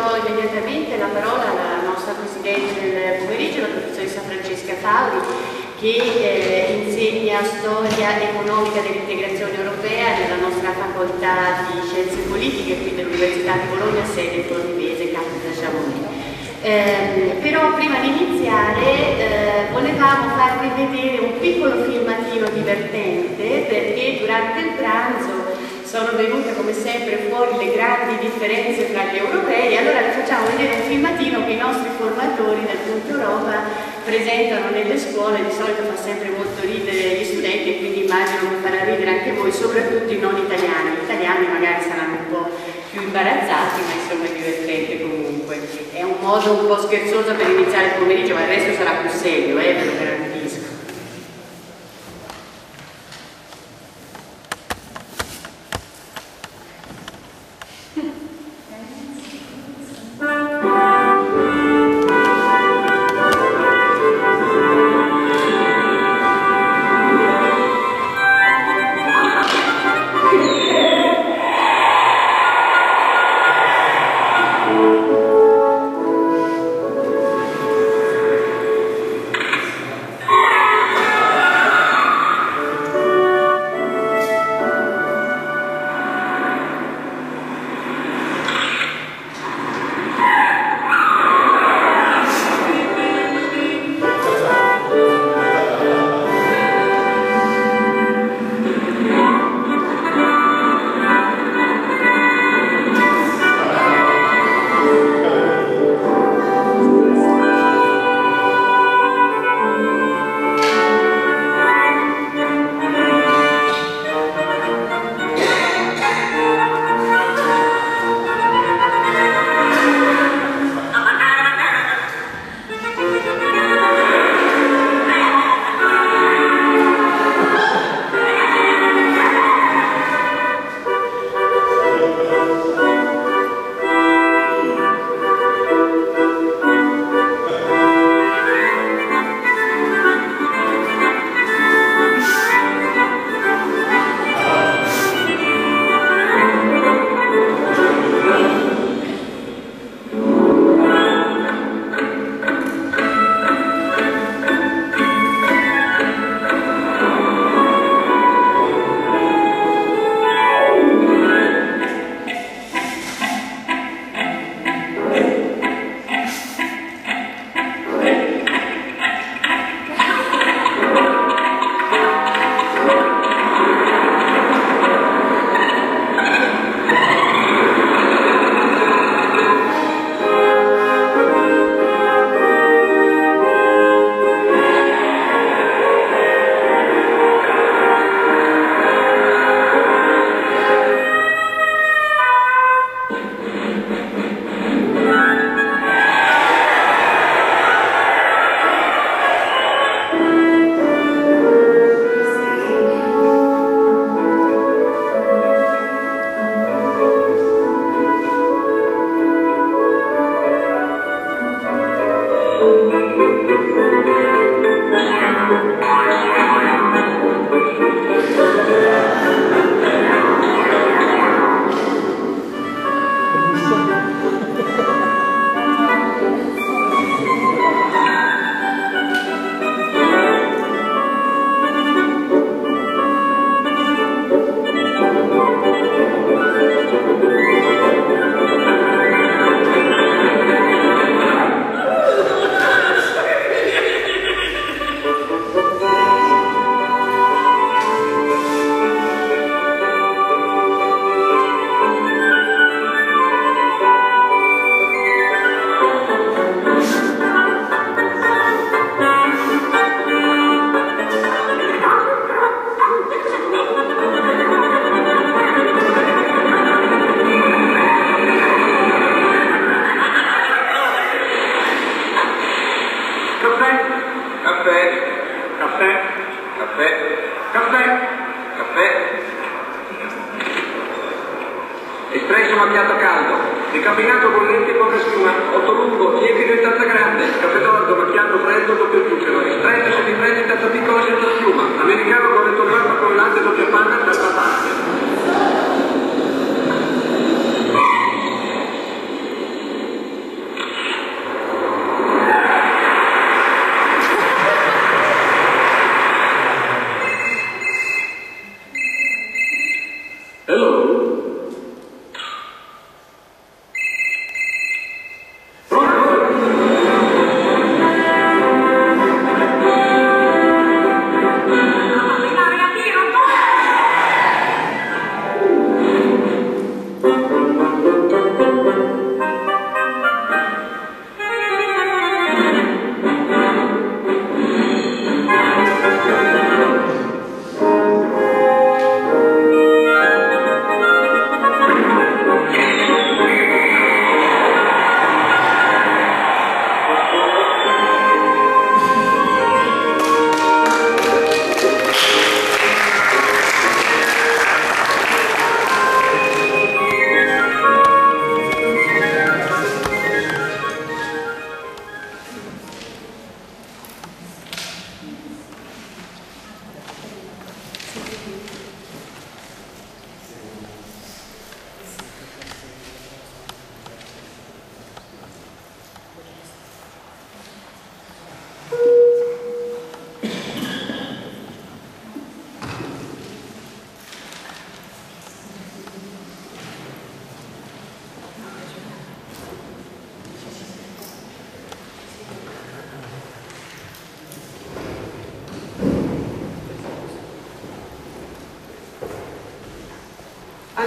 do immediatamente la parola alla nostra Presidente del pomeriggio, la professoressa Francesca Fauri, che insegna storia economica dell'integrazione europea nella nostra facoltà di scienze politiche qui dell'Università di Bologna, sede torinese, cattedra Chamonix. Però prima di iniziare volevamo farvi vedere un piccolo filmatino divertente, perché durante il pranzo sono venute come sempre fuori le grandi differenze tra gli europei. Allora vi facciamo vedere un filmatino che i nostri formatori del Punto Europa presentano nelle scuole. Di solito fa sempre molto ridere gli studenti e quindi immagino che farà ridere anche voi, soprattutto i non italiani. Gli italiani magari saranno un po' più imbarazzati, ma insomma è divertente comunque. È un modo un po' scherzoso per iniziare il pomeriggio, ma il resto sarà più serio, ve lo garantisco. Espresso macchiato caldo, decaffeinato bollente poca schiuma, 8 lungo, lievito in tazza grande, caffè d'orzo macchiato freddo doppio zucchero, espresso semifreddo in tazza piccola senza schiuma, americano corretto grappa con latte doppia panna tazza parte.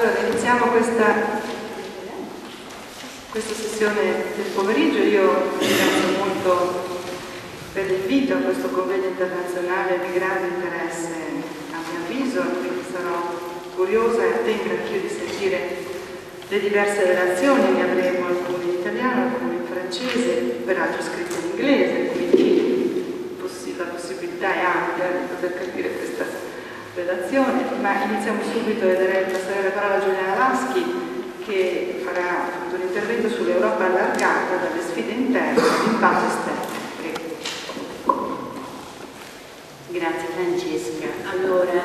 Allora, iniziamo questa sessione del pomeriggio. Io ringrazio molto per l'invito a questo convegno internazionale di grande interesse, a mio avviso, quindi sarò curiosa e attenta anch'io di sentire le diverse relazioni. Ne avremo alcune in italiano, alcune in francese, peraltro scritte in inglese, quindi la possibilità è ampia di poter capire questa relazione, ma iniziamo subito e darei la parola a Giuliana Laschi, che farà un intervento sull'Europa allargata dalle sfide interne all'impatto esterno. Prego. Grazie Francesca. Allora,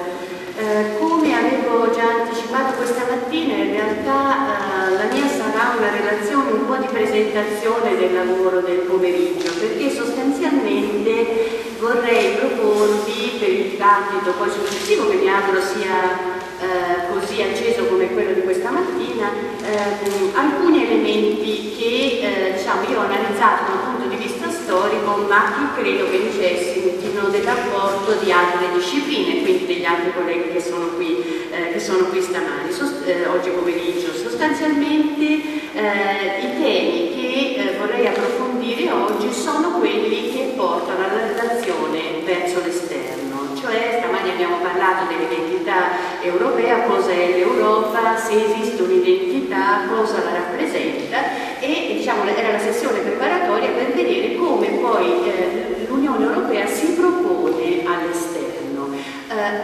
come avevo già anticipato questa mattina, in realtà la mia sarà una relazione un po' di presentazione del lavoro del pomeriggio, perché sostanzialmente vorrei proporvi per il dibattito poi successivo, che mi auguro sia così acceso come quello di questa mattina, alcuni elementi che diciamo, io ho analizzato da un punto di vista storico, ma che credo che necessitino dell'apporto di altre discipline, quindi degli altri colleghi che sono qui stamani, oggi pomeriggio. Sostanzialmente i temi che vorrei approfondire oggi sono quelli che portano alla relazione verso l'esterno, cioè stamani abbiamo parlato dell'identità europea, cosa è l'Europa, se esiste un'identità, cosa la rappresenta, e diciamo era la sessione preparatoria per vedere come poi l'Unione Europea si propone all'esterno.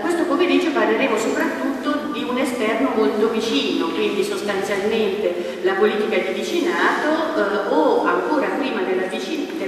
Questo pomeriggio parleremo soprattutto di un esterno molto vicino, quindi sostanzialmente la politica di vicinato o ancora prima della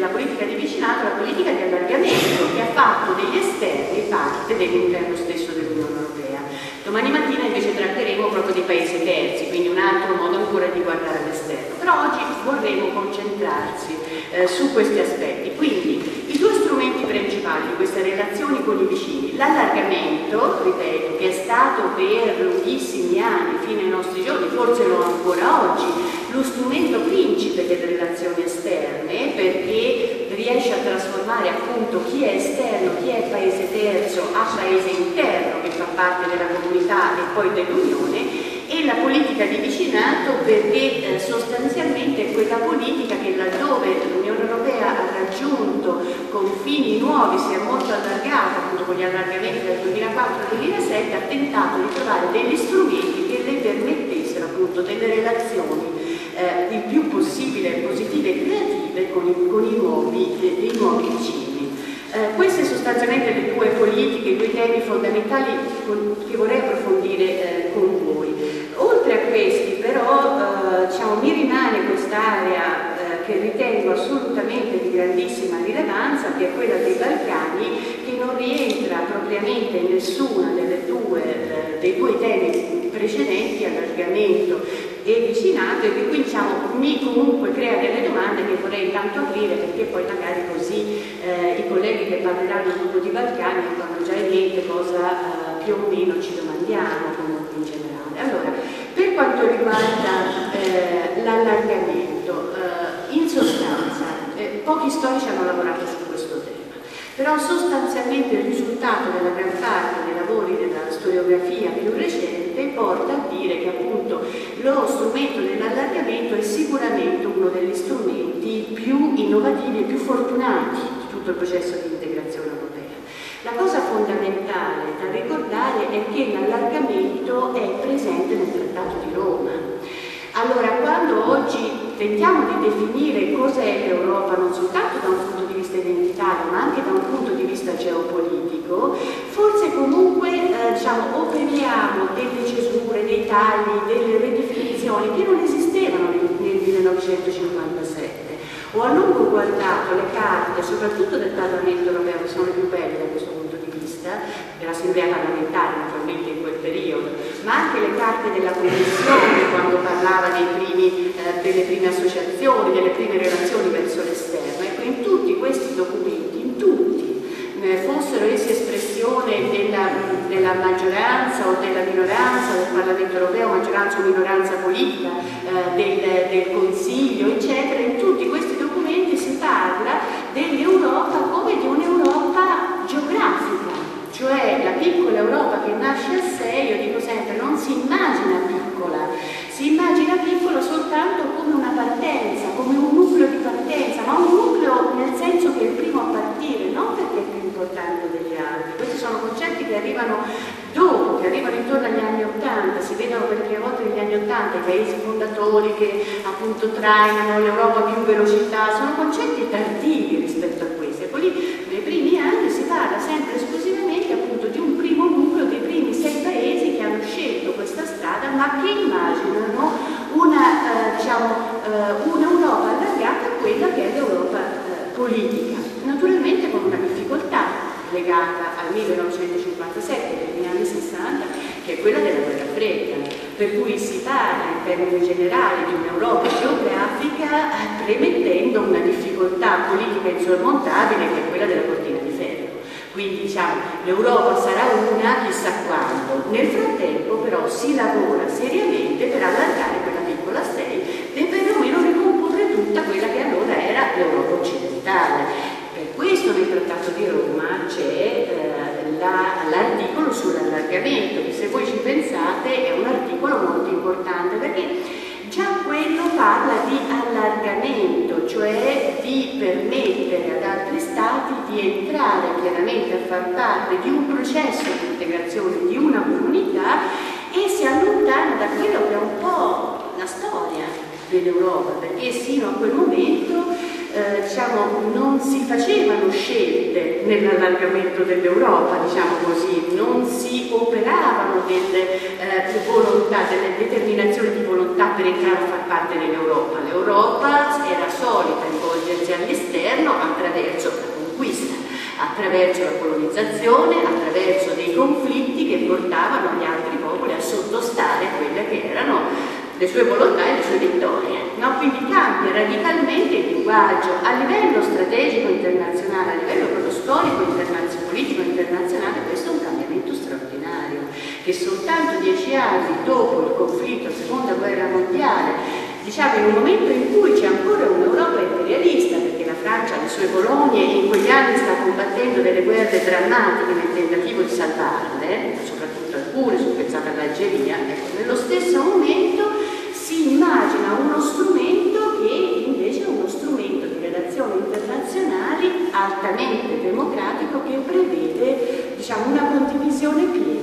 politica di vicinato la politica di allargamento, che ha fatto degli esterni parte dell'interno stesso dell'Unione Europea. Domani mattina invece tratteremo proprio dei paesi terzi, quindi un altro modo ancora di guardare all'esterno. Però oggi vorremmo concentrarsi su questi aspetti. Quindi i due strumenti principali di queste relazioni con i vicini: l'allargamento, ripeto, che è stato per lunghissimi anni, fino ai nostri giorni, forse lo è ancora oggi, lo strumento principe delle relazioni esterne, perché riesce a trasformare appunto chi è esterno, chi è paese terzo, a paese interno che fa parte della comunità e poi dell'Unione, e la politica di vicinato perché sostanzialmente è quella politica che laddove l'Unione Europea ha raggiunto confini nuovi, si è molto allargata appunto con gli allargamenti del 2004-2007, ha tentato di trovare degli strumenti che le permettessero appunto delle relazioni il più possibile positive e creative con i nuovi vicini. Queste sostanzialmente le due politiche, i due temi fondamentali che vorrei approfondire con voi. Oltre a questi però diciamo, mi rimane quest'area che ritengo assolutamente di grandissima rilevanza, che è quella dei Balcani, che non rientra propriamente in nessuna dei due temi precedenti, allargamento e vicinato, e che quindi diciamo, mi comunque crea delle domande che vorrei intanto aprire, perché poi magari così i colleghi che parleranno dopo di Balcani hanno già in mente cosa più o meno ci domandiamo comunque in generale. Allora, per quanto riguarda l'allargamento, in sostanza pochi storici hanno lavorato su questo tema, però sostanzialmente il risultato della gran parte dei lavori della storiografia più recente porta a dire che appunto lo strumento dell'allargamento è sicuramente uno degli strumenti più innovativi e più fortunati di tutto il processo di integrazione europea. La cosa fondamentale da ricordare è che l'allargamento è presente nel Trattato di Roma. Allora, quando oggi tentiamo di definire cos'è l'Europa, non soltanto da un punto di vista identitario, ma anche da un punto di vista geopolitico, forse comunque diciamo, operiamo delle cesure, dei tagli, delle ridefinizioni che non esistevano nel 1957. Ho a lungo guardato le carte, soprattutto del Parlamento europeo, che sono le più belle da questo punto di vista, dell'Assemblea parlamentare naturalmente in quel periodo, ma anche le carte della Commissione quando parlava delle prime associazioni, delle prime relazioni verso l'esterno. Ecco, in tutti questi documenti, in tutti, fossero essi espressione della maggioranza o della minoranza del Parlamento europeo, maggioranza o minoranza politica del Consiglio, eccetera, in tutti questi documenti si parla dell'Europa come di un'Europa geografica, cioè la piccola Europa che nasce a sé, io dico sempre, non si immagina piccola soli che appunto trainano l'Europa più velocità, sono concetti tardivi rispetto a questi. Ecco lì nei primi anni si parla sempre esclusivamente appunto di un primo nucleo, dei primi 6 paesi che hanno scelto questa strada, ma che immaginano un'Europa allargata a quella che è l'Europa politica, naturalmente con una difficoltà legata al 1957, degli anni 60, che è quella della guerra fredda, per cui si parla in termini generali di un'Europa geografica premettendo una difficoltà politica insormontabile che è quella della cortina di ferro. Quindi diciamo l'Europa sarà una chissà quando, nel frattempo però si lavora seriamente per allargare quella piccola stella e perlomeno ricomporre tutta quella che allora era l'Europa occidentale. Per questo nel Trattato di Roma c'è l'articolo sull'allargamento, che se voi ci pensate è un articolo molto importante perché già quello parla di allargamento, cioè di permettere ad altri stati di entrare pienamente a far parte di un processo di integrazione di una comunità e si allontana da quello che è un po' la storia dell'Europa, perché sino a quel momento non si facevano scelte nell'allargamento dell'Europa, diciamo così, non si operavano delle volontà, delle determinazioni di volontà per entrare a far parte dell'Europa. L'Europa era solita rivolgersi all'esterno attraverso la conquista, attraverso la colonizzazione, attraverso dei conflitti che portavano gli altri popoli a sottostare a quelle che erano le sue volontà e le sue vittorie, no? Quindi cambia radicalmente il linguaggio a livello strategico internazionale, a livello proprio storico politico internazionale. Questo è un cambiamento straordinario che soltanto 10 anni dopo il conflitto, la seconda guerra mondiale, diciamo in un momento in cui c'è ancora un'Europa imperialista, perché la Francia ha le sue colonie e in quegli anni sta combattendo delle guerre drammatiche nel tentativo di salvarle, soprattutto alcune, sul pensato all'Algeria, ecco, nello stesso momento si immagina uno strumento che invece è uno strumento di relazioni internazionali altamente democratico che prevede, diciamo, una condivisione piena,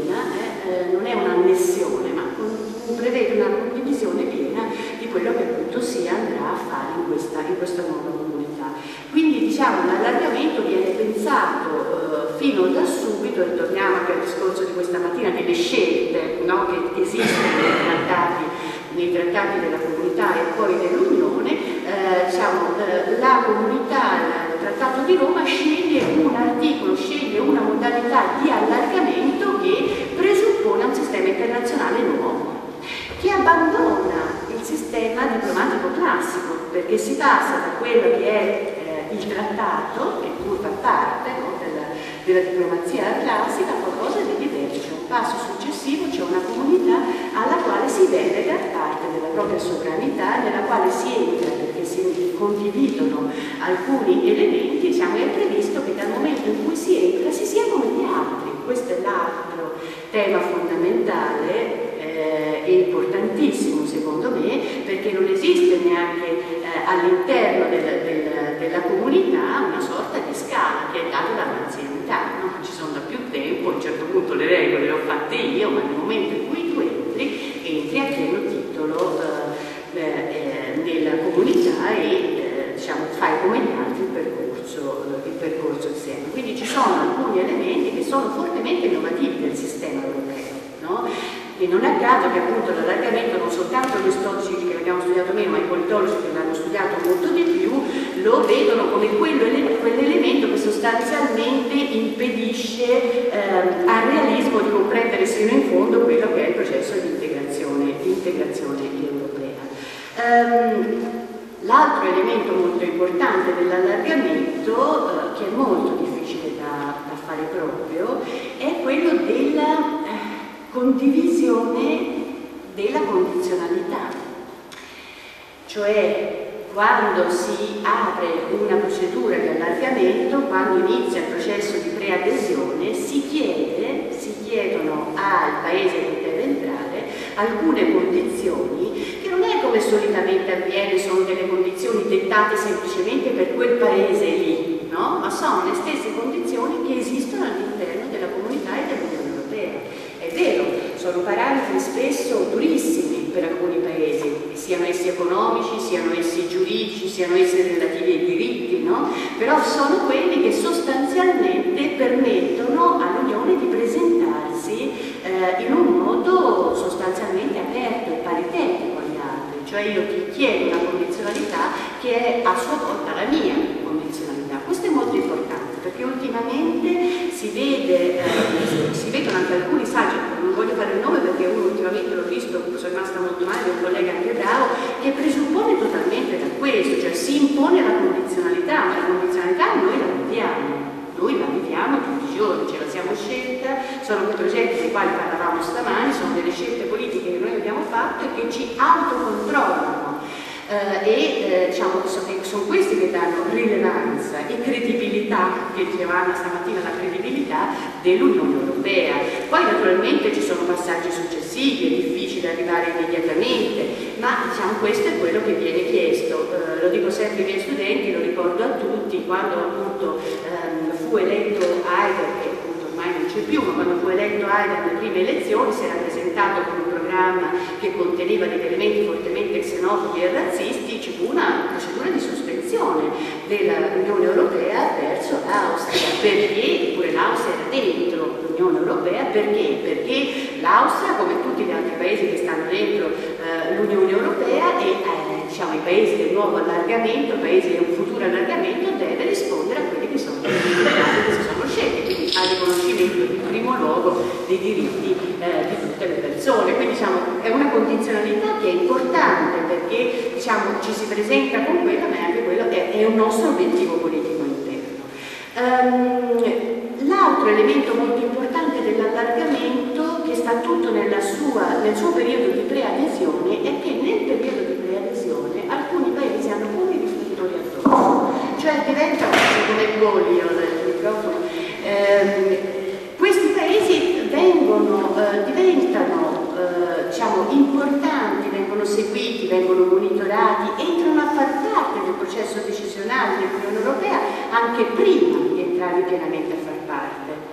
non è un'annessione, ma prevede una condivisione piena di quello che appunto si andrà a fare in questa nuova comunità. Quindi diciamo l'allargamento viene pensato fino da subito, ritorniamo anche al discorso di questa mattina delle scelte, no, che esistono nei trattati della comunità e poi dell'Unione, la comunità, il Trattato di Roma sceglie un articolo, sceglie una modalità di allargamento che presuppone un sistema internazionale nuovo, che abbandona il sistema diplomatico classico, perché si passa da quello che è il trattato, che pur fa parte, no, della diplomazia classica, a qualcosa di diverso. C'è un passo successivo, c'è una comunità alla quale si delega parte della propria sovranità, nella quale si entra perché si condividono alcuni elementi, diciamo, è previsto che dal momento in cui si entra si sia come gli altri. Questo è l'altro tema fondamentale e importantissimo secondo me, perché non esiste neanche all'interno della comunità una sorta di scala che è data dall'anzianità, no? Ci sono da più tempo, a un certo punto le regole le ho fatte io, ma nel momento in cui tu entri a pieno titolo nella comunità e diciamo, fai come gli altri il percorso insieme. Quindi ci sono alcuni elementi che sono fortemente innovativi del sistema europeo, no? E non è a caso che appunto l'allargamento non soltanto gli storici che l'abbiamo studiato meno, ma i politologi che l'hanno studiato molto di più lo vedono come quell'elemento che sostanzialmente impedisce al realismo di comprendere sino in fondo quello che è il processo di integrazione europea. L'altro elemento molto importante dell'allargamento, che è molto difficile da fare proprio, è quello della condivisione della condizionalità, cioè quando si apre una procedura di allargamento, quando inizia il processo di preadesione, si chiedono al paese che deve entrare alcune condizioni che non è come solitamente avviene, sono delle condizioni dettate semplicemente per quel paese lì, no? Ma sono le stesse condizioni che esistono all'interno della comunità e dell'Unione Europea. È vero, sono parametri spesso durissimi per alcuni paesi, siano essi economici, siano essi giuridici, siano essi relativi ai diritti, no? Però sono quelli che sostanzialmente permettono all'Unione di presentarsi in un modo sostanzialmente aperto e paritetico agli altri, cioè io ti chiedo una condizionalità che è a sua volta la mia condizionalità. Questo è molto importante perché ultimamente si vedono anche alcuni saggi, non voglio fare il nome perché uno ultimamente l'ho visto, sono rimasta molto male, un collega anche bravo, che presuppone totalmente da questo, cioè si impone la condizionalità, ma la condizionalità noi la viviamo tutti i giorni, ce la siamo scelta, sono quei progetti dei quali parlavamo stamani, sono delle scelte politiche che noi abbiamo fatto e che ci autocontrollano. Diciamo, sono questi che danno rilevanza e credibilità, che diceva Anna stamattina, la credibilità dell'Unione Europea. Poi naturalmente ci sono passaggi successivi, è difficile arrivare immediatamente, ma diciamo, questo è quello che viene chiesto. Lo dico sempre ai miei studenti, lo ricordo a tutti, quando appunto fu eletto Haider, che appunto ormai non c'è più, ma quando fu eletto Haider alle prime elezioni si era presentato con un programma che conteneva degli elementi fortemente xenofobi e razzisti, ci fu una procedura di sospensione dell'Unione Europea verso l'Austria, perché pure l'Austria era dentro l'Unione Europea, perché l'Austria, come tutti gli altri paesi che stanno dentro l'Unione Europea e diciamo, i paesi del nuovo allargamento, i paesi di un futuro allargamento, deve rispondere a quelli che sono i risultati che si sono scelti, quindi al riconoscimento in primo luogo dei diritti di tutte le persone. Quindi diciamo, è una condizionalità che è importante perché diciamo, ci si presenta con quella, ma anche quello è un nostro obiettivo politico interno. L'altro elemento molto importante dell'allargamento, che sta tutto nel suo periodo di preadesione, è che nel periodo di preadesione alcuni paesi hanno come riflettori addosso, cioè diventano come bolli nel microfono. Questi paesi diventano diciamo, importanti, vengono seguiti, vengono monitorati, entrano a far parte del processo decisionale dell'Unione Europea anche prima di entrare pienamente a far parte.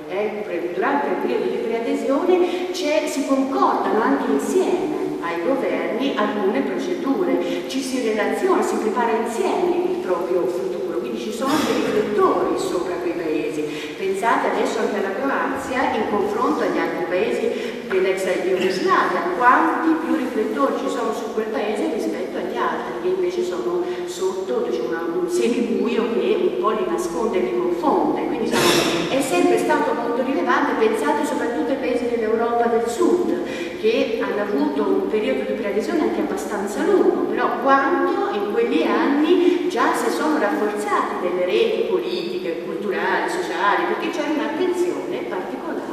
Durante il periodo di preadesione si concordano anche insieme ai governi alcune procedure, ci si relaziona, si prepara insieme il proprio futuro, quindi ci sono dei riflettori sopra quei paesi. Pensate adesso anche alla Croazia in confronto agli altri paesi dell'ex Jugoslavia, quanti più riflettori ci sono su quel paese rispetto agli altri, che invece sono sotto diciamo, un semibuio che un po' li nasconde e li confonde. Quindi diciamo, è sempre stato molto rilevante. Pensate soprattutto ai paesi dell'Europa del Sud, che hanno avuto un periodo di preadesione anche abbastanza lungo, però quanto in quegli anni già si sono rafforzate delle reti politiche, culturali, sociali, perché c'è un'attenzione particolare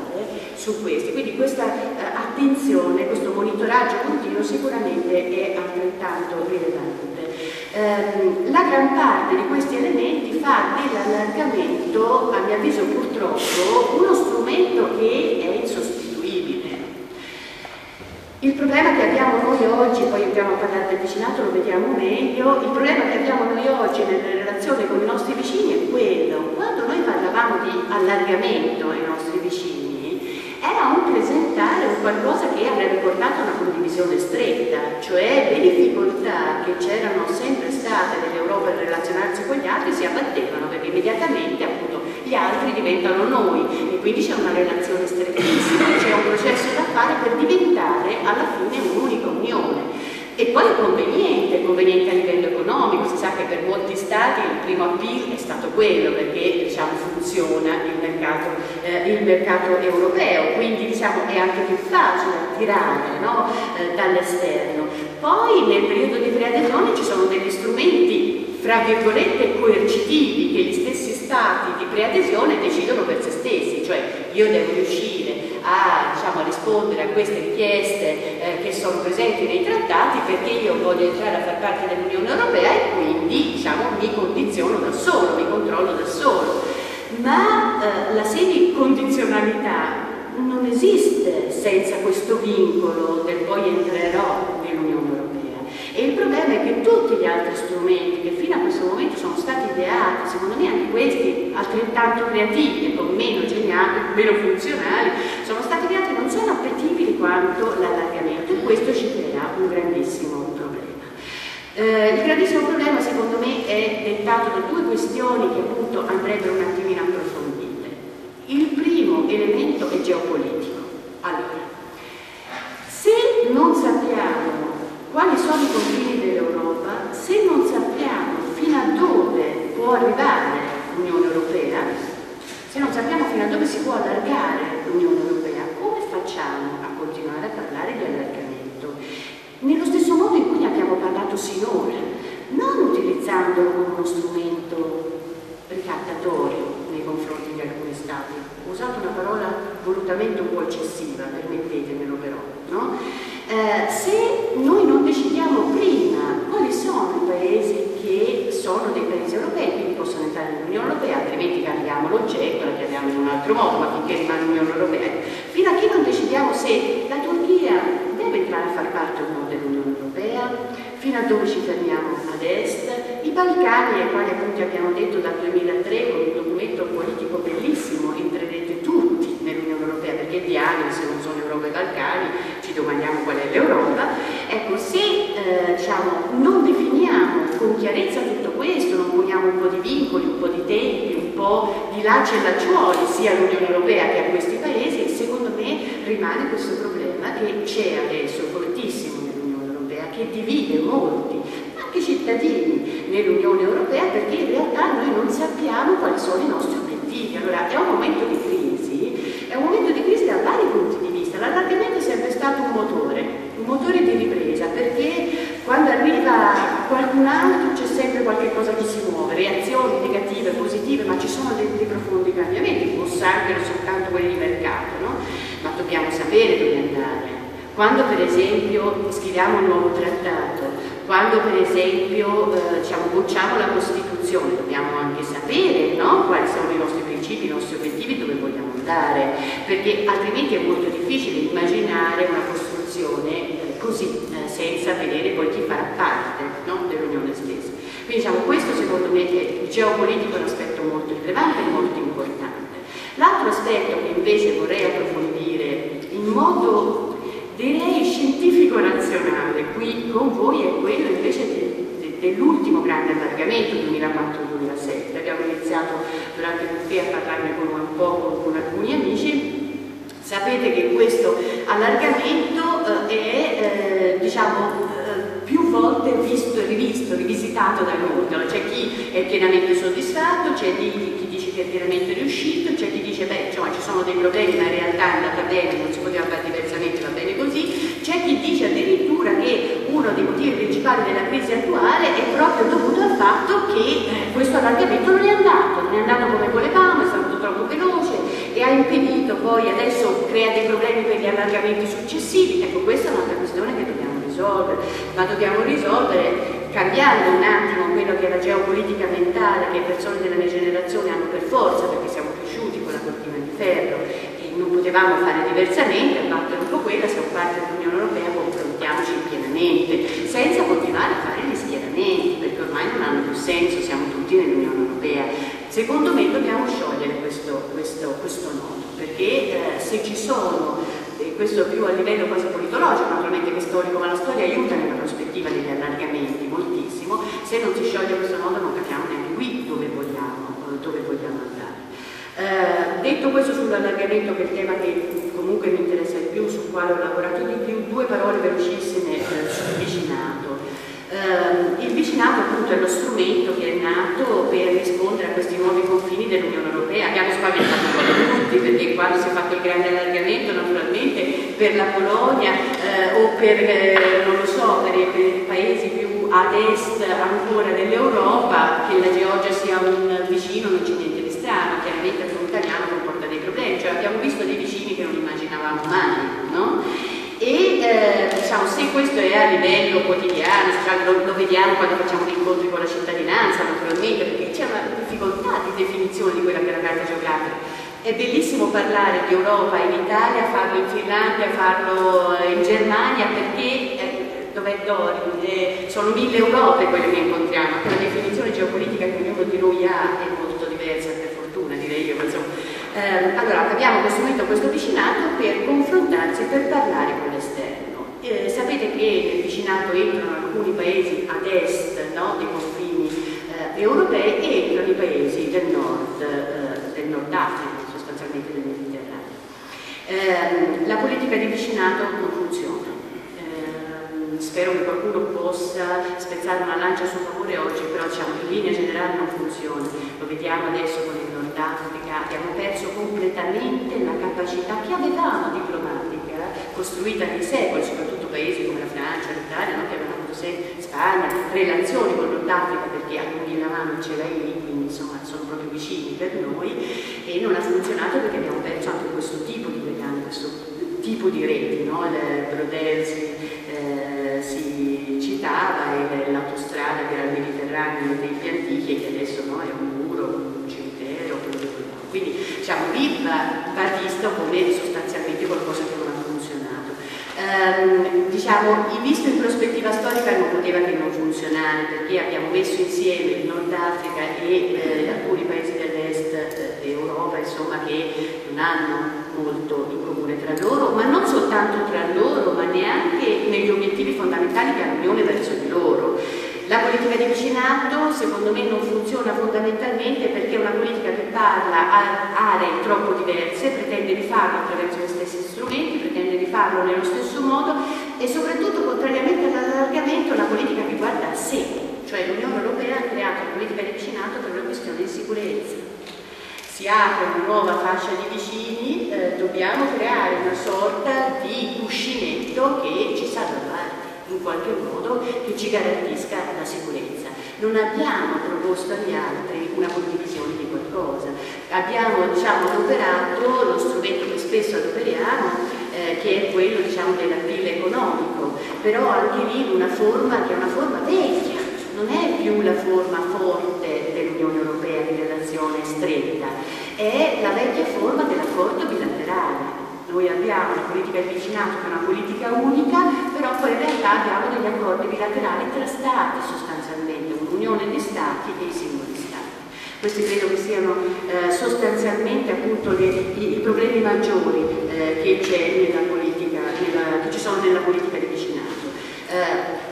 su questi. Quindi questa attenzione, questo monitoraggio continuo sicuramente è altrettanto rilevante. La gran parte di questi elementi fa dell'allargamento, a mio avviso purtroppo, uno strumento che è insostituibile. Il problema che abbiamo noi oggi, poi andiamo a parlare del vicinato, lo vediamo meglio, il problema che abbiamo noi oggi nelle relazioni con i nostri vicini è quello. Quando noi parlavamo di allargamento ai nostri vicini, era un presentare un qualcosa che avrebbe portato a una condivisione stretta, cioè le difficoltà che c'erano sempre state nell'Europa nel relazionarsi con gli altri si abbattevano perché immediatamente appunto gli altri diventano noi e quindi c'è una relazione strettissima, c'è un processo da fare per diventare alla fine un'unica unione. E poi è conveniente a livello economico, si sa che per molti stati il primo appeal è stato quello, perché diciamo, funziona il mercato europeo, quindi diciamo, è anche più facile attirare no? Dall'esterno. Poi nel periodo di preadesione ci sono degli strumenti, fra virgolette, coercitivi che gli stessi stati di preadesione decidono per se stessi, cioè io devo riuscire a rispondere a queste richieste che sono presenti nei trattati perché io voglio entrare a far parte dell'Unione Europea e quindi mi condiziono da solo, mi controllo da solo. Ma la semicondizionalità non esiste senza questo vincolo del poi entrerò nell'Unione Europea. E il problema è che tutti gli altri strumenti che fino a questo momento sono stati ideati, secondo me anche questi altrettanto creativi e con meno geniali, meno funzionali, sono stati ideati, non sono appetibili di quanto l'allargamento, e questo ci crea un grandissimo problema. Il grandissimo problema secondo me è dettato da due questioni che appunto andrebbero un attimino approfondite. Il primo elemento è geopolitico. Allora, se non sappiamo quali sono i confini dell'Europa, se non sappiamo fino a dove può arrivare l'Unione Europea, se non sappiamo fino a dove si può allargare l'Unione Europea, come facciamo a continuare a parlare di allargamento? Nello stesso modo in cui ne abbiamo parlato sinora, non utilizzandolo come uno strumento ricattatorio nei confronti di alcuni Stati. Ho usato una parola volutamente un po' eccessiva, permettetemelo però, no? Se noi non decidiamo prima quali sono i paesi che sono dei paesi europei, quindi possono entrare nell'Unione Europea, altrimenti cambiamo l'oggetto, la chiamiamo in un altro modo, ma finché rimane l'Unione Europea, fino a che non decidiamo se la Turchia deve entrare a far parte o no dell'Unione Europea, fino a dove ci fermiamo ad est, i Balcani, ai quali appunto abbiamo detto dal 2003 con un documento politico bellissimo, entrerete tutti nell'Unione Europea, perché diamine se non sono Europa e Balcani, ci domandiamo qual è l'Europa. Ecco, se diciamo, non definiamo con chiarezza tutto questo, non poniamo un po' di vincoli, un po' di tempi, un po' di lacci e lacciuoli sia all'Unione Europea che a questi paesi, secondo me rimane questo problema che c'è adesso fortissimo nell'Unione Europea, che divide molti, anche cittadini nell'Unione Europea, perché in realtà noi non sappiamo quali sono i nostri obiettivi. Allora è un momento di crisi da vari punti di vista. L'allargamento è sempre stato un motore di ripresa, perché quando arriva qualcun altro c'è sempre qualche cosa che si muove, reazioni negative, positive, ma ci sono dei profondi cambiamenti, forse anche non soltanto quelli di mercato, no? Ma dobbiamo sapere dove andare. Quando per esempio scriviamo un nuovo trattato, quando per esempio diciamo, bocciamo la Costituzione, dobbiamo anche sapere, no? Quali sono i nostri principi, i nostri obiettivi, dove vogliamo andare, perché altrimenti è molto difficile immaginare una costruzione così, senza vedere poi chi farà parte, no? Dell'Unione stessa. Quindi diciamo, questo secondo me è il geopolitico, è un aspetto molto rilevante e molto importante. L'altro aspetto che invece vorrei approfondire in modo direi scientifico-razionale qui con voi è quello invece dell'ultimo grande allargamento 2004-2007. Abbiamo iniziato durante il buffet a parlarne un po' con alcuni amici. Sapete che questo allargamento è diciamo più volte visto e rivisitato da molti. C'è chi è pienamente soddisfatto, c'è chi dice che è pienamente riuscito, c'è chi dice beh insomma ci sono dei problemi ma in realtà è andata bene, non si poteva fare diversamente, va bene così, c'è chi dice addirittura che uno dei motivi principali della crisi attuale è proprio dovuto al fatto che questo allargamento non è andato come volevamo, è stato troppo veloce e ha impedito, poi adesso crea dei problemi per gli allargamenti successivi. Ecco, questa è un'altra questione che dobbiamo risolvere, ma dobbiamo risolvere cambiando un attimo quello che è la geopolitica mentale che le persone della mia generazione hanno per forza, perché siamo cresciuti con la cortina di ferro e non potevamo fare diversamente, a battere un po' quella, siamo parte dell'Unione Europea, confrontiamoci pienamente, senza continuare a fare gli schieramenti, perché ormai non hanno più senso, siamo tutti nell'Unione Europea. Secondo me dobbiamo sciogliere questo nodo, perché se ci sono, questo più a livello quasi politologico naturalmente che storico, ma la storia aiuta nella prospettiva degli allargamenti moltissimo, se non si scioglie questo nodo non capiamo neanche qui dove vogliamo andare. Detto questo sull'allargamento, che è il tema che comunque mi interessa di più, sul quale ho lavorato di più, due parole velocissime sul vicinato. Il vicinato appunto è lo strumento che è nato per rispondere a questi nuovi confini dell'Unione Europea. Abbiamo spaventato un po' tutti, perché quando si è fatto il grande allargamento naturalmente per la Polonia o per, non lo so, per i paesi più ad est ancora dell'Europa, che la Georgia sia un vicino non c'è niente di strano, chiaramente per un italiano comporta dei problemi, cioè abbiamo visto dei vicini che non immaginavamo mai, no? E diciamo, se questo è a livello quotidiano, cioè lo vediamo quando facciamo dei incontri con la cittadinanza naturalmente, perché c'è una difficoltà di definizione di quella che è la carta geografica. È bellissimo parlare di Europa in Italia, farlo in Finlandia, farlo in Germania, perché dov'è Dori? Sono 1000 Europe quelle che incontriamo, anche la definizione geopolitica che ognuno di noi ha è molto diversa, per fortuna direi io, ma insomma Allora, abbiamo costruito questo vicinato per confrontarsi e per parlare con l'esterno. Sapete che nel vicinato entrano alcuni paesi ad est, no, dei confini europei, e entrano i paesi del nord Africa, sostanzialmente del Mediterraneo. La politica di vicinato non funziona. Spero che qualcuno possa spezzare una lancia a suo favore oggi, però diciamo, in linea generale non funziona. Lo vediamo adesso con il Nord Africa, abbiamo perso completamente la capacità che avevamo diplomatica, costruita nei secoli, soprattutto paesi come la Francia, l'Italia, no? Che avevano avuto Spagna, relazioni con il Nord Africa perché a lungi la mano ce l'hai lì, quindi insomma sono proprio vicini per noi, e non ha funzionato perché abbiamo perso anche questo tipo di legami, questo tipo di reti, no? Il Brodersi si citava, e l'autostrada che era il Mediterraneo nei tempi antichi e che adesso, no, è un muro, un cimitero, quindi diciamo lì va visto come sostanzialmente qualcosa che non ha funzionato. Diciamo, visto in prospettiva storica non poteva che non funzionare, perché abbiamo messo insieme il Nord Africa e alcuni paesi dell'est d'Europa, insomma, che non hanno molto in comune tra loro, ma non soltanto tra loro, ma neanche negli obiettivi fondamentali che ha l'Unione verso di loro. La politica di vicinato secondo me non funziona fondamentalmente perché è una politica che parla a aree troppo diverse, pretende di farlo attraverso gli stessi strumenti, pretende di farlo nello stesso modo e soprattutto, contrariamente all'allargamento, è una politica che guarda a sé, cioè l'Unione Europea ha creato una politica di vicinato per una questione di sicurezza. Si apre una nuova fascia di vicini, dobbiamo creare una sorta di cuscinetto che ci salvaguardi in qualche modo, che ci garantisca la sicurezza. Non abbiamo proposto agli altri una condivisione di qualcosa, abbiamo adoperato lo strumento che spesso adoperiamo, che è quello dell'appeal economico, però anche lì in una forma che è una forma vecchia, non è più la forma forte dell'Unione Europea di relazione stretta, è la vecchia forma dell'accordo bilaterale. Noi abbiamo una politica di vicinato che è una politica unica, però poi in realtà abbiamo degli accordi bilaterali tra Stati sostanzialmente, un'unione di Stati e i singoli Stati. Questi credo che siano sostanzialmente appunto i problemi maggiori che ci sono nella politica di vicinato.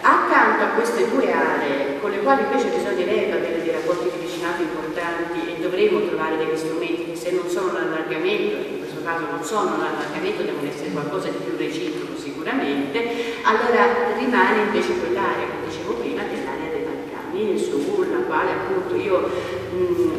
Accanto a queste due aree, con le quali invece bisognerebbe avere dei rapporti di vicinato importanti e dovremmo trovare degli strumenti che, se non sono l'allargamento, in questo caso non sono l'allargamento, devono essere qualcosa di più reciproco sicuramente, allora rimane invece quell'area che dicevo prima, che è l'area dei Balcani, sulla quale appunto io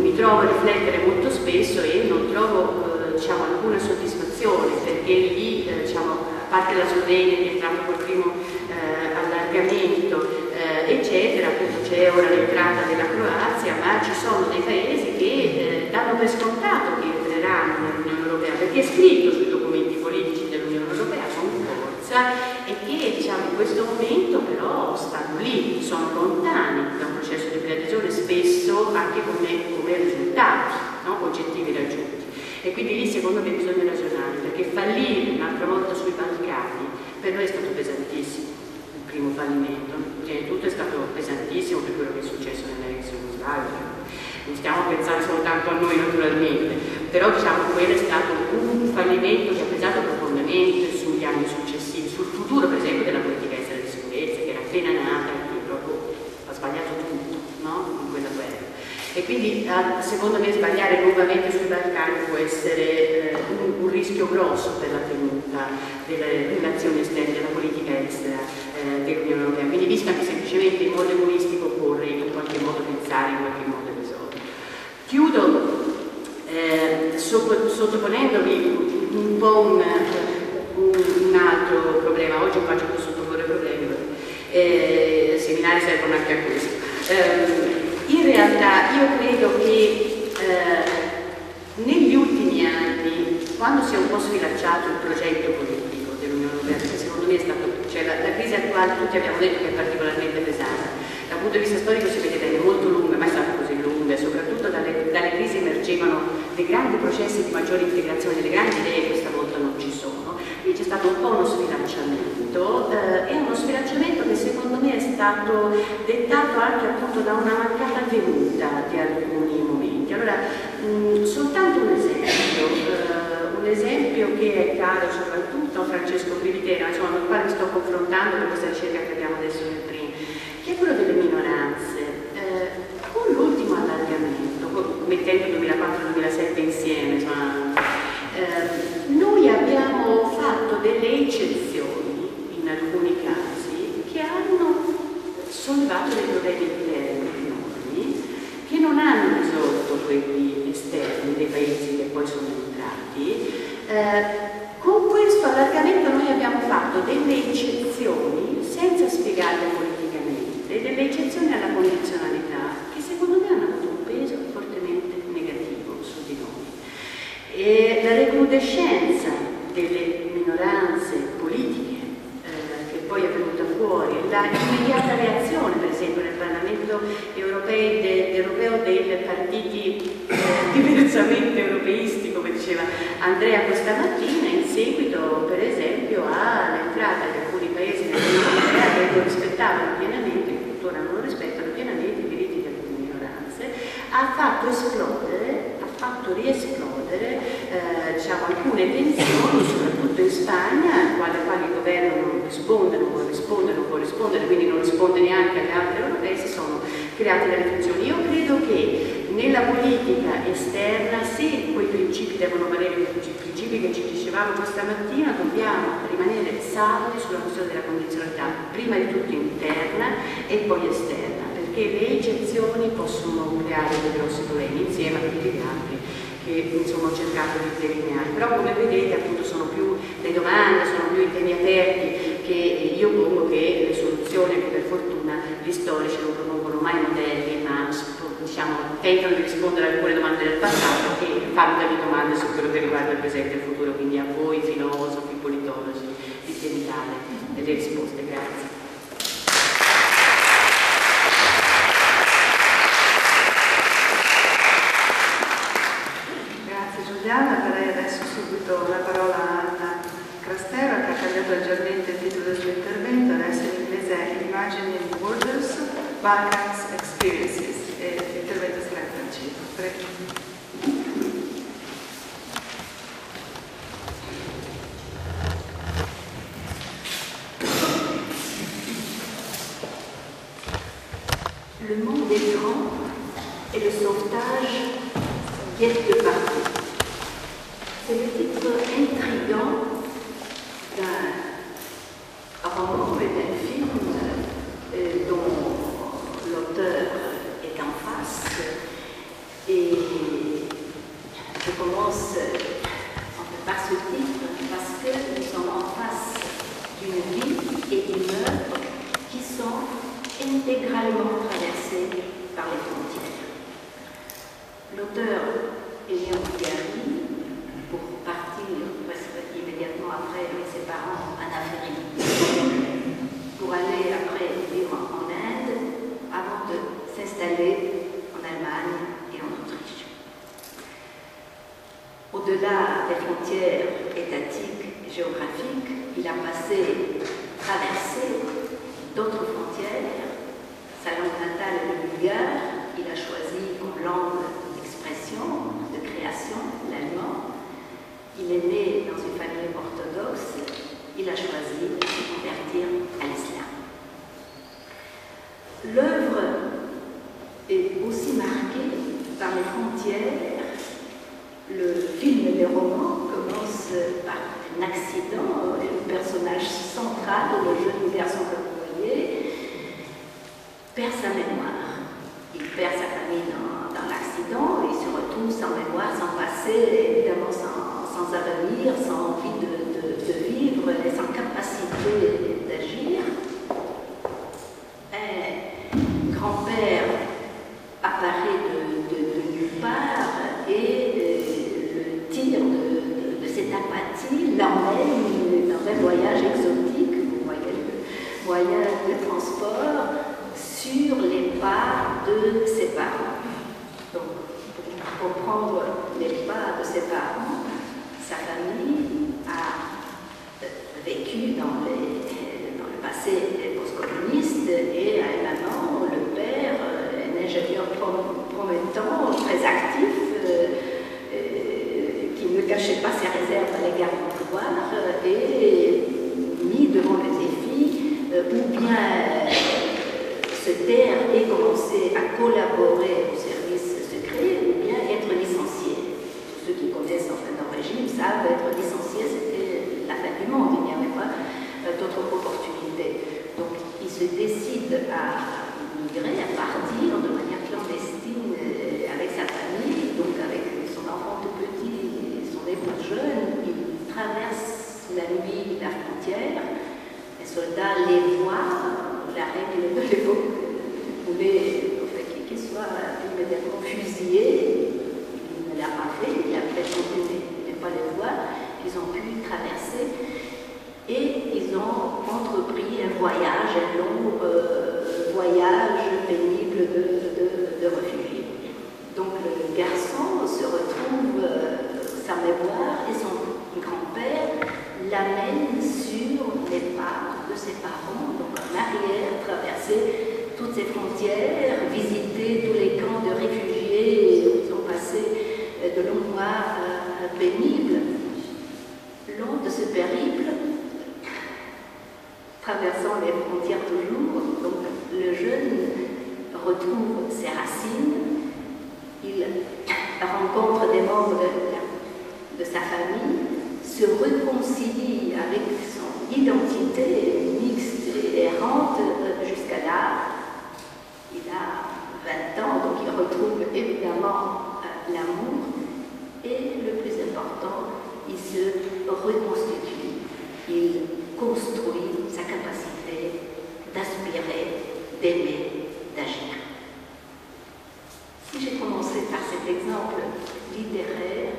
mi trovo a riflettere molto spesso e non trovo alcuna soddisfazione, perché lì a parte la Slovenia che è entrata col primo allargamento eccetera, appunto c'è ora l'entrata della Croazia, ma ci sono dei paesi che danno per scontato che entreranno nell'Unione Europea, perché è scritto sui documenti politici dell'Unione Europea con forza, e che in questo momento però stanno lì, sono lontani da un processo di preadesione, spesso anche come risultati, no? Oggettivi raggiunti. E quindi lì secondo me bisogna ragionare, perché fallire un'altra volta sui Balcani per noi è stato pesantissimo. Primo fallimento, prima di tutto è stato pesantissimo per quello che è successo nell'ex Jugoslavia, non stiamo pensando soltanto a noi naturalmente, però quello è stato un fallimento che ha pesato profondamente sugli anni successivi, sul futuro per esempio della politica estera di sicurezza, che era appena nata e che proprio ha sbagliato tutto, no? In quella guerra. E quindi secondo me sbagliare nuovamente sui Balcani può essere un rischio grosso per la tenuta delle relazioni esterne, della politica estera dell'Unione Europea. Quindi vista che semplicemente in modo egoistico occorre in qualche modo pensare in qualche modo a risolvere. Chiudo sottoponendovi un po' un altro problema. Oggi faccio più sottoporre problemi, i seminari servono anche a questo. In realtà io credo che negli ultimi anni, quando si è un po' sfilacciato il progetto politico dell'Unione Europea, perché secondo me è stato, la crisi attuale tutti abbiamo detto che è particolarmente pesante, dal punto di vista storico si vede bene, molto lunga, mai stata così lunga, e soprattutto dalle crisi emergevano dei grandi processi di maggiore integrazione, le grandi idee questa volta non ci sono, quindi c'è stato un po' uno sfilacciamento, è uno sfilacciamento che secondo me è stato dettato anche appunto da una mancata tenuta di alcuni momenti. Allora, soltanto un esempio, che è caro soprattutto Francesco Privitera, insomma, con il quale mi sto confrontando per questa ricerca che abbiamo adesso nel primo, che è quello delle minoranze. Con l'ultimo allargamento, mettendo 2004-2007 insieme, insomma, noi abbiamo fatto delle eccezioni in alcuni casi che hanno sollevato dei problemi enormi, che non hanno risolto quelli esterni dei paesi che poi sono entrati. Con questo allargamento noi abbiamo fatto delle eccezioni senza spiegarle politicamente, delle eccezioni alla condizionalità che secondo me hanno avuto un peso fortemente negativo su di noi. E la recrudescenza delle minoranze politiche che poi è venuta fuori, la immediata reazione per esempio nel Parlamento europeo dei partiti diversamente europeisti, come diceva Andrea questa mattina, in seguito per esempio all'entrata di alcuni paesi nell'Unione Europea che non rispettavano pienamente, tuttora non rispettano pienamente i diritti delle minoranze, ha fatto riesplodere diciamo, alcune tensioni, soprattutto in Spagna, alle quali il governo non risponde, non può rispondere, quindi non risponde neanche alle altre europee, si sono create delle tensioni. Io credo che nella politica esterna, se quei principi devono valere, quei principi che ci dicevamo questa mattina, dobbiamo rimanere saldi sulla questione della condizionalità, prima di tutto interna e poi esterna, perché le eccezioni possono creare dei grossi problemi insieme a tutti gli altri che insomma ho cercato di delineare. Però come vedete appunto sono più le domande, sono più i temi aperti che io pongo che le soluzioni, che per fortuna gli storici non propongono mai modelli, ma diciamo, tentano di rispondere a alcune domande del passato e fanno delle domande su quello che riguarda il presente e il futuro, quindi a voi filosofi, politologi, di dare delle risposte. Grazie. Giuliana, darei adesso subito la parola a Anna Crastero che ha cambiato leggermente il titolo del suo intervento, adesso in inglese è Imagining Borders, Balkans Experiences, e l'intervento sarà in francese. Prego. Le monde est grand et le sauvetage guette de partout. C'est le titre intriguant d'un roman et d'un film dont l'auteur est en face. Et je commence par ce titre parce que nous sommes en face d'une vie et d'une œuvre qui sont intégralement traversées par les frontières. L'auteur est né en Bulgarie pour partir presque immédiatement après avec ses parents en Afrique, pour aller après vivre en Inde avant de s'installer en Allemagne et en Autriche. Au-delà des frontières étatiques et géographiques, il a traversé d'autres frontières. Sa langue natale est le bulgare, il a choisi comme langue d'expression, de création, l'allemand. Il est né dans une famille orthodoxe, il a choisi de se convertir à l'islam. L'œuvre est aussi marquée par les frontières. Le film et le roman commencent par un accident. Le personnage central, le jeune garçon que vous voyez, perd sa mémoire. Il perd sa famille dans l'accident et il se retrouve sans mémoire, sans passé, évidemment sans avenir, sans envie de vivre et sans capacité d'agir. Un grand-père apparaît de nulle part et le tire de cette apathie, l'emmène dans un voyage exotique, vous voyez, le moyen de transport sur les pas de ses parents. Donc, pour comprendre les pas de ses parents, sa famille a vécu dans le passé post-communiste et à un moment, le père, un ingénieur promettant, très actif, qui ne cachait pas ses réserves à l'égard savoir est mis devant le défi ou bien se taire et commencer à collaborer au service secret ou bien être licencié. Ceux qui connaissent en fait leur régime savent être licencié, c'était la fin du monde, il n'y avait pas d'autres opportunités. Donc il se décide à migrer, à partir de manière clandestine avec sa famille, donc avec son enfant tout petit et son épouse jeune. Il traverse la nuit la frontière, les soldats les voient, la règle de l'époque voulait qu'il soit immédiatement fusillé. Il ne l'a pas fait, il a fait continuer de ne pas les voir. Ils ont pu traverser et ils ont entrepris un voyage, un long voyage pénible de réfugiés. Donc le garçon se retrouve, sa mémoire et son grand-père l'amène sur les pas de ses parents, donc en arrière, traverser toutes ces frontières, visiter tous les camps de réfugiés où ils ont passé de longs mois pénibles. Lors de ce périple, traversant les frontières toujours, donc le jeune retrouve ses racines, il rencontre des membres de sa famille, se réconcilie avec son identité mixte et errante jusqu'à là. Il a 20 ans, donc il retrouve évidemment l'amour et le plus important, il se reconstitue, il construit sa capacité d'aspirer, d'aimer, d'agir. Si j'ai commencé par cet exemple littéraire,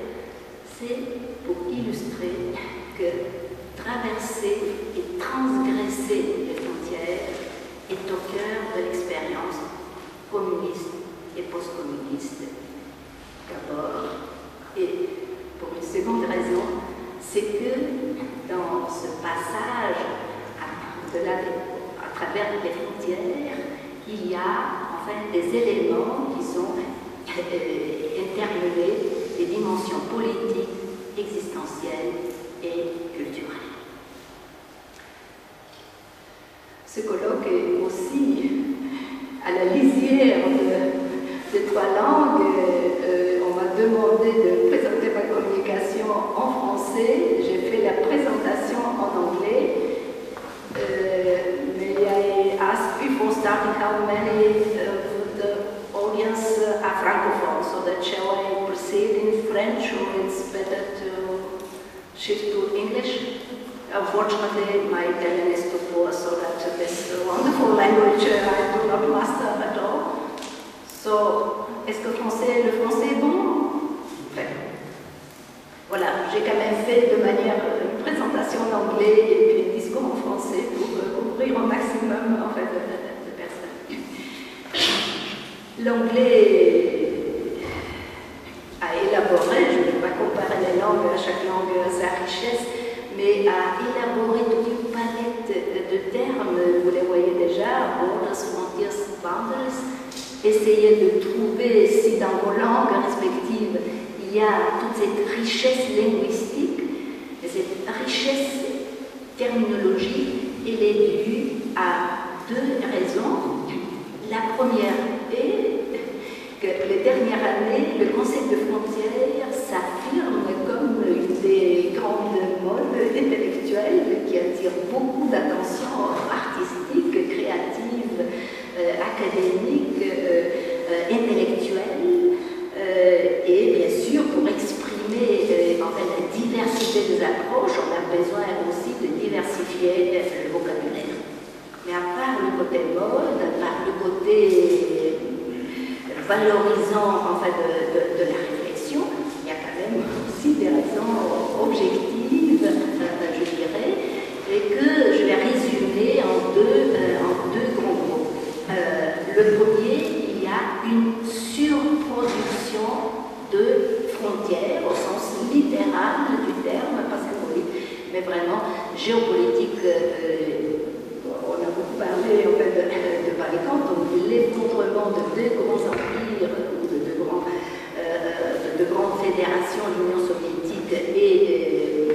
c'est pour illustrer que traverser et transgresser les frontières est au cœur de l'expérience communiste et post-communiste. D'abord, et pour une seconde raison, c'est que dans ce passage à travers les frontières, il y a enfin des éléments qui sont intermelés, des dimensions politiques, existentielles et culturelles. Ce colloque est aussi à la lisière de trois langues. On m'a demandé de présenter ma communication en français. J'ai fait la présentation en anglais. May I ask before starting how many of the audience are francophone, so that shall I proceed in French or it's better to shift to English? Unfortunately, my Italian is too poor, so that this wonderful language I do not master at all. So, est-ce que le français est bon? Enfin, voilà, j'ai quand même fait de manière une présentation en anglais et puis un discours en français pour couvrir au maximum en fait, de personnes. L'anglais a élaboré, je ne vais pas comparer les langues, chaque langue a sa richesse, mais a élaboré toute une palette de termes, vous les voyez déjà, borders, frontiers, boundaries. Essayez de trouver si dans vos langues respectives il y a toute cette richesse linguistique, et cette richesse terminologique, elle est due à deux raisons. La première est que les dernières années, le concept de frontière s'affirme comme une des grandes modes intellectuelles qui attire beaucoup d'attention artistique, créative, académique, intellectuelle, et bien sûr pour exprimer en fait, la diversité des approches, on a besoin aussi de diversifier le vocabulaire. Mais à part le côté mode, à part le côté valorisant en fait, de la réflexion, il y a quand même aussi des raisons objectives, je dirais, et que je vais résumer en deux grands groupes. Le premier, il y a une surproduction de frontières au sens littéral du terme, parce que oui, mais vraiment géopolitique, on a beaucoup parlé en fait, de Balikant, donc l'effondrement de deux grands empires, ou de grandes fédérations, l'Union soviétique et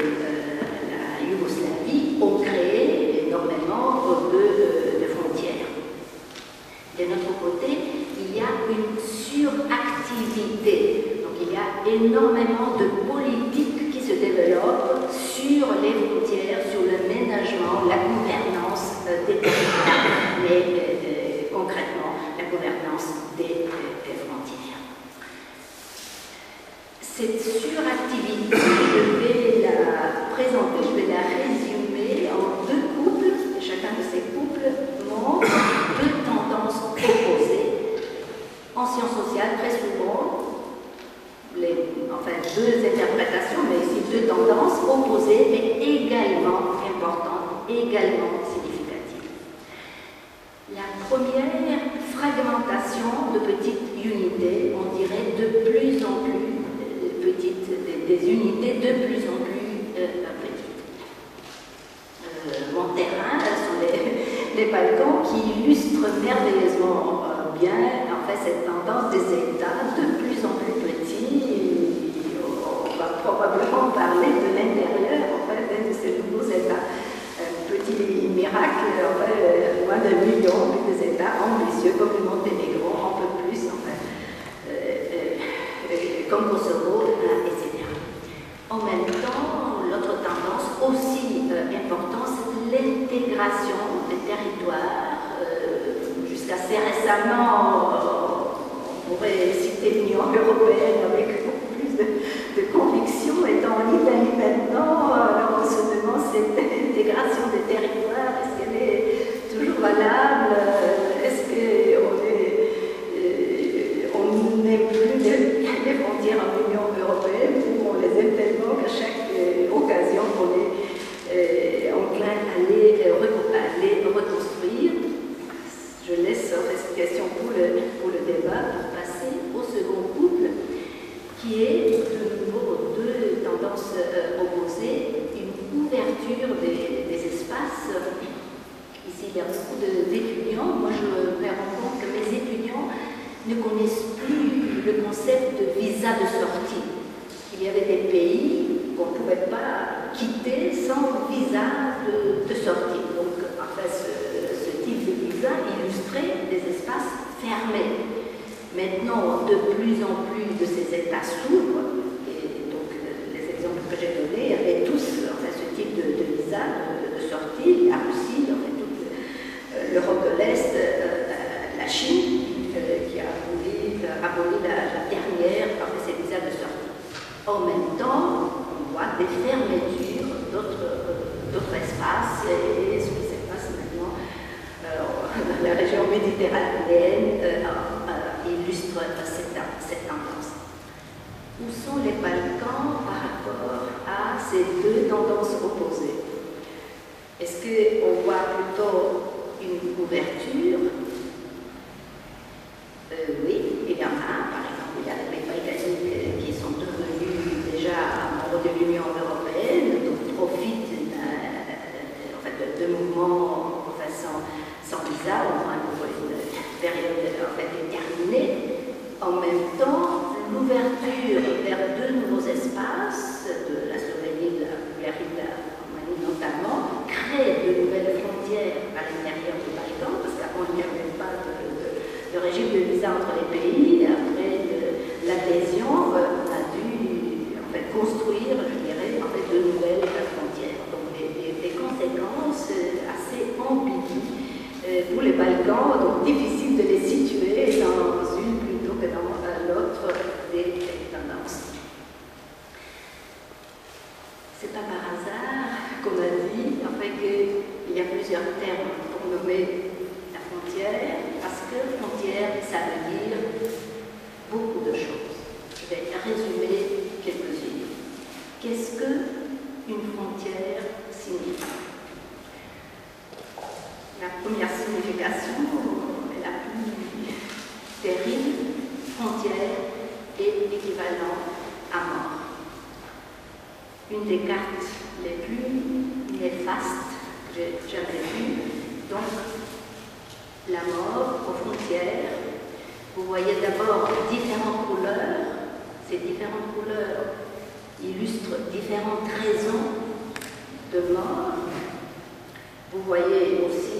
activités. Donc il y a énormément de politiques qui se développent sur les frontières, sur l'aménagement, la gouvernance des territoires, mais concrètement la gouvernance des frontières. Cette suractivité, je vais la présenter, je vais la résumer en deux couples. Chacun de ces couples montre deux tendances opposées. En sciences sociales, très souvent, deux interprétations, mais aussi deux tendances opposées, mais également importantes, également significatives. La première, fragmentation de petites unités, on dirait de plus en plus petites, des unités de plus en plus petites. Mon terrain, ce sont les Balkans qui illustrent merveilleusement bien en fait, cette tendance des États de plus en plus petits. On va probablement parler de l'intérieur en fait, de ces nouveaux États. Petit miracle, en fait, moins d'1 million des États ambitieux comme le Monténégro, un peu plus en fait, comme Kosovo, etc. En même temps, l'autre tendance aussi importante, c'est l'intégration des territoires. Jusqu'à assez récemment, on pourrait citer l'Union européenne avec beaucoup plus de conviction, étant en Italie maintenant, on se demande cette intégration des territoires, est-ce qu'elle est toujours valable? Est-ce qu'on n'aime plus les frontières en Union européenne ou on les aime tellement qu'à chaque occasion qu'on est enclin à les reconstruire? Je laisse cette question pour le débat pour passer au second couple qui est de nouveau deux tendances opposées, une ouverture des espaces. Ici il y a beaucoup d'étudiants, moi je me rends compte que mes étudiants ne connaissent plus le concept de visa de sortie. Il y avait des pays qu'on ne pouvait pas quitter sans visa de sortie. Donc en fait ce type de visa illustrait des espaces fermés. Maintenant, de plus en plus de ces États s'ouvrent, et donc les exemples que j'ai donnés avaient tous enfin, ce type de visa de sortie. La Russie, enfin, toute l'Europe de l'Est, la Chine, qui a aboli la dernière parmi ces visas de sortie. En même temps, on voit des fermetures d'autres espaces, et ce qui se passe maintenant dans la région méditerranéenne illustre cette tendance. Où sont les Balkans par rapport à ces deux tendances opposées? Est-ce qu'on voit plutôt une ouverture? Oui, il y en a. Par exemple, il y a les pays balkaniques qui sont devenus déjà membres de l'Union européenne, donc profitent de mouvements sans visa, au moins pour une période déterminée. En même temps, l'ouverture vers deux nouveaux espaces, de la Slovénie, de la Bulgarie, de la Roumanie notamment, crée de nouvelles frontières à l'intérieur du Balkan, parce qu'avant il n'y avait pas de régime de visa entre les pays. Après l'adhésion, on a dû construire, je dirais, de nouvelles frontières. Donc des conséquences assez ambiguës pour les Balkans, donc difficile de les situer dans une plutôt que dans l'autre des tendances. C'est pas par hasard qu'on a dit qu'il y a plusieurs termes pour nommer la frontière, parce que frontière, ça veut dire beaucoup de choses. Je vais résumer quelques-unes. Qu'est-ce qu'une frontière signifie? La première signification est la plus terrible. Frontière est équivalent à mort. Une des cartes les plus néfastes que j'ai jamais vues. Donc, la mort aux frontières. Vous voyez d'abord différentes couleurs. Ces différentes couleurs illustrent différentes raisons de mort. Vous voyez aussi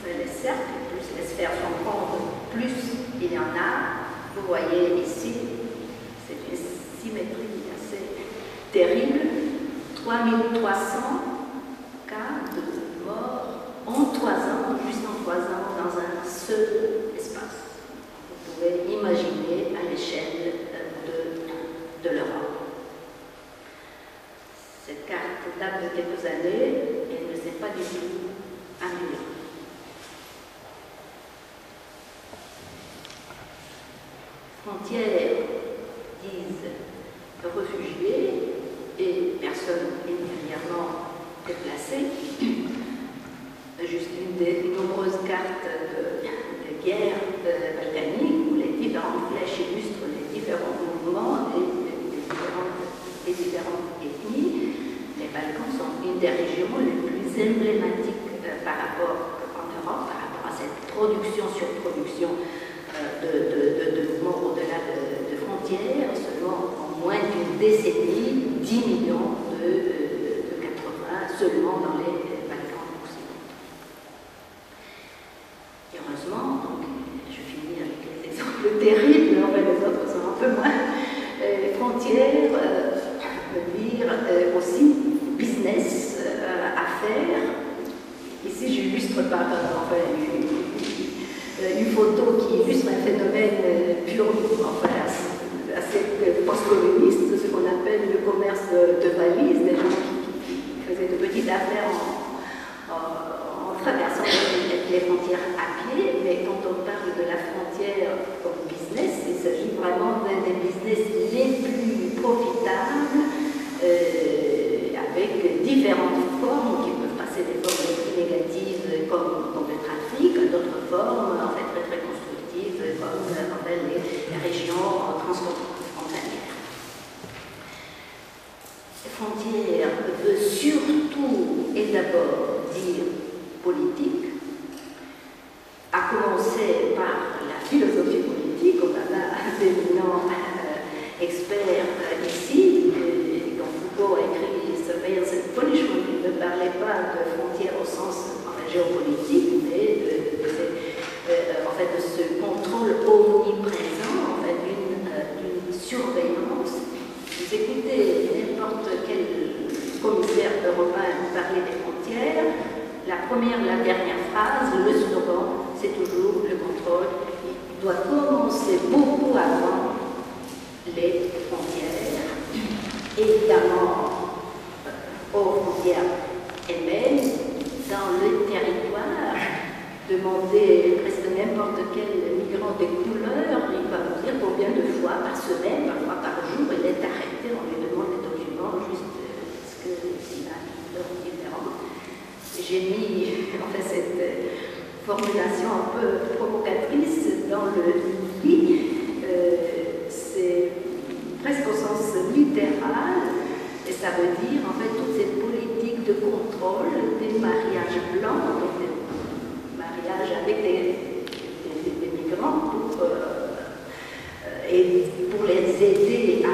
les cercles, plus les sphères sont grandes, plus il y en a. Vous voyez ici aussi, c'est une symétrie assez terrible. 3300 cas de mort en 3 ans, juste en 3 ans, dans un seul espace. Vous pouvez imaginer à l'échelle de l'Europe. Cette carte date de quelques années et ne s'est pas du tout améliorée. Frontières disent réfugiés et personnes immédiatement déplacées. Juste une des nombreuses cartes de guerre balkanique où les différentes flèches illustrent les différents mouvements et les différentes ethnies. Les Balkans sont une des régions les plus emblématiques par rapport en Europe, par rapport à cette production-surproduction de mouvements au-delà de frontières. Seulement en moins d'une décennie, 10 millions de 80 seulement dans les Balkans occidentaux. Et heureusement, donc, je finis avec les exemples terribles, mais les autres sont un peu moins. Les frontières veut dire aussi business, affaires. Ici, j'illustre par une photo qui illustre un phénomène purement assez post-communiste, ce qu'on appelle le commerce de valises, des gens qui faisaient de petites affaires en traversant les frontières à pied. Mais quand on parle de la frontière comme business, il s'agit vraiment d'un des business les plus profitables, avec différentes formes qui peuvent passer des formes négatives comme le trafic, d'autres formes en fait très constructives comme les régions transfrontalières. Frontière veut surtout et d'abord dire politique, à commencer par la philosophie politique. On a là d'éminents experts ici. Quand Foucault a écrit Surveillance and Punishment, il ne parlait pas de frontières au sens géopolitique, mais de ce contrôle omniprésent, d'une surveillance. Vous écoutez n'importe quel commissaire européen parler des frontières, la première, la dernière phrase, le slogan, c'est toujours le contrôle. Il doit commencer beaucoup avant les frontières, évidemment aux frontières elles-mêmes, dans le territoire. Demandez presque n'importe quel migrant des couleurs, il va vous dire combien de fois par semaine, parfois par jour, il est arrêté, on lui demande des documents juste parce qu'il a une couleur différente. J'ai mis cette formulation un peu provocatrice dans le lit, c'est presque au sens littéral, et ça veut dire toute cette politique de contrôle des mariages blancs, donc des mariages avec des migrants et pour les aider à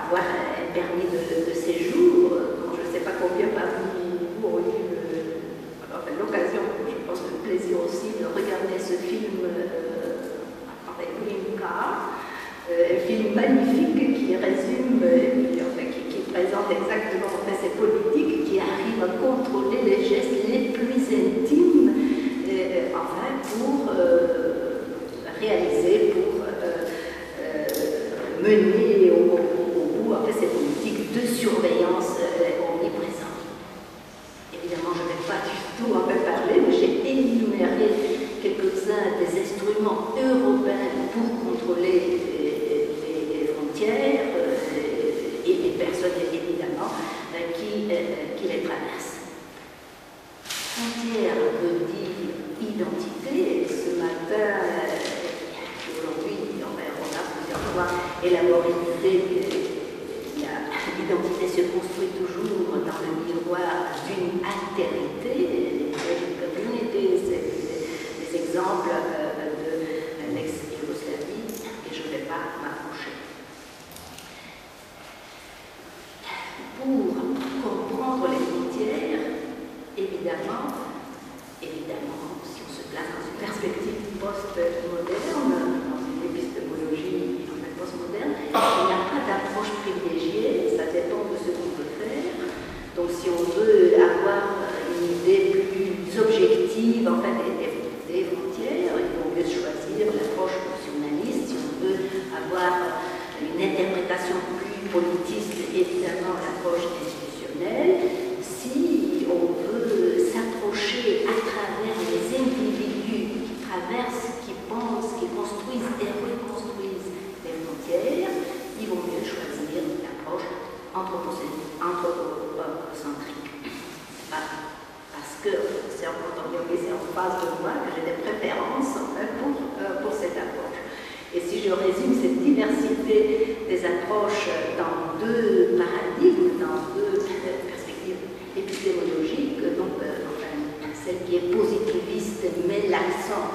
avoir un permis de séjour. Donc, je ne sais pas combien parmi vous ont eu l'occasion, je pense le plaisir aussi, de regarder ce film avec Green Card, un film magnifique qui résume, qui présente exactement ces politiques qui arrivent à contrôler les gestes les plus intimes, pour réaliser, pour mener au bout ces politiques de surveillance omniprésente. Évidemment, je ne vais pas du tout en parler, mais j'ai énuméré quelques-uns des instruments européens pour contrôler les frontières et les personnes, évidemment, qui les traversent. Frontière veut dire identité. Ce matin, aujourd'hui, on a plusieurs fois élaboré l'idée que l'identité se construit toujours dans le miroir d'une altérité. Les communautés, c'est des exemples de l'ex-Yougoslavie, et je ne vais pas m'approcher. Pour comprendre les frontières, évidemment, si on se place dans une perspective post-moderne, dans une épistémologie interprétation plus politiste, évidemment l'approche institutionnelle. Si on veut s'approcher à travers les individus qui traversent, qui pensent, qui construisent et reconstruisent des frontières, il vaut mieux choisir l'approche anthropocentrique. Parce que c'est encore c'est en face de moi que j'ai des préférences pour cette approche. Et si je résume cette diversité des approches dans deux paradigmes, dans deux perspectives épistémologiques, donc celle qui est positiviste met l'accent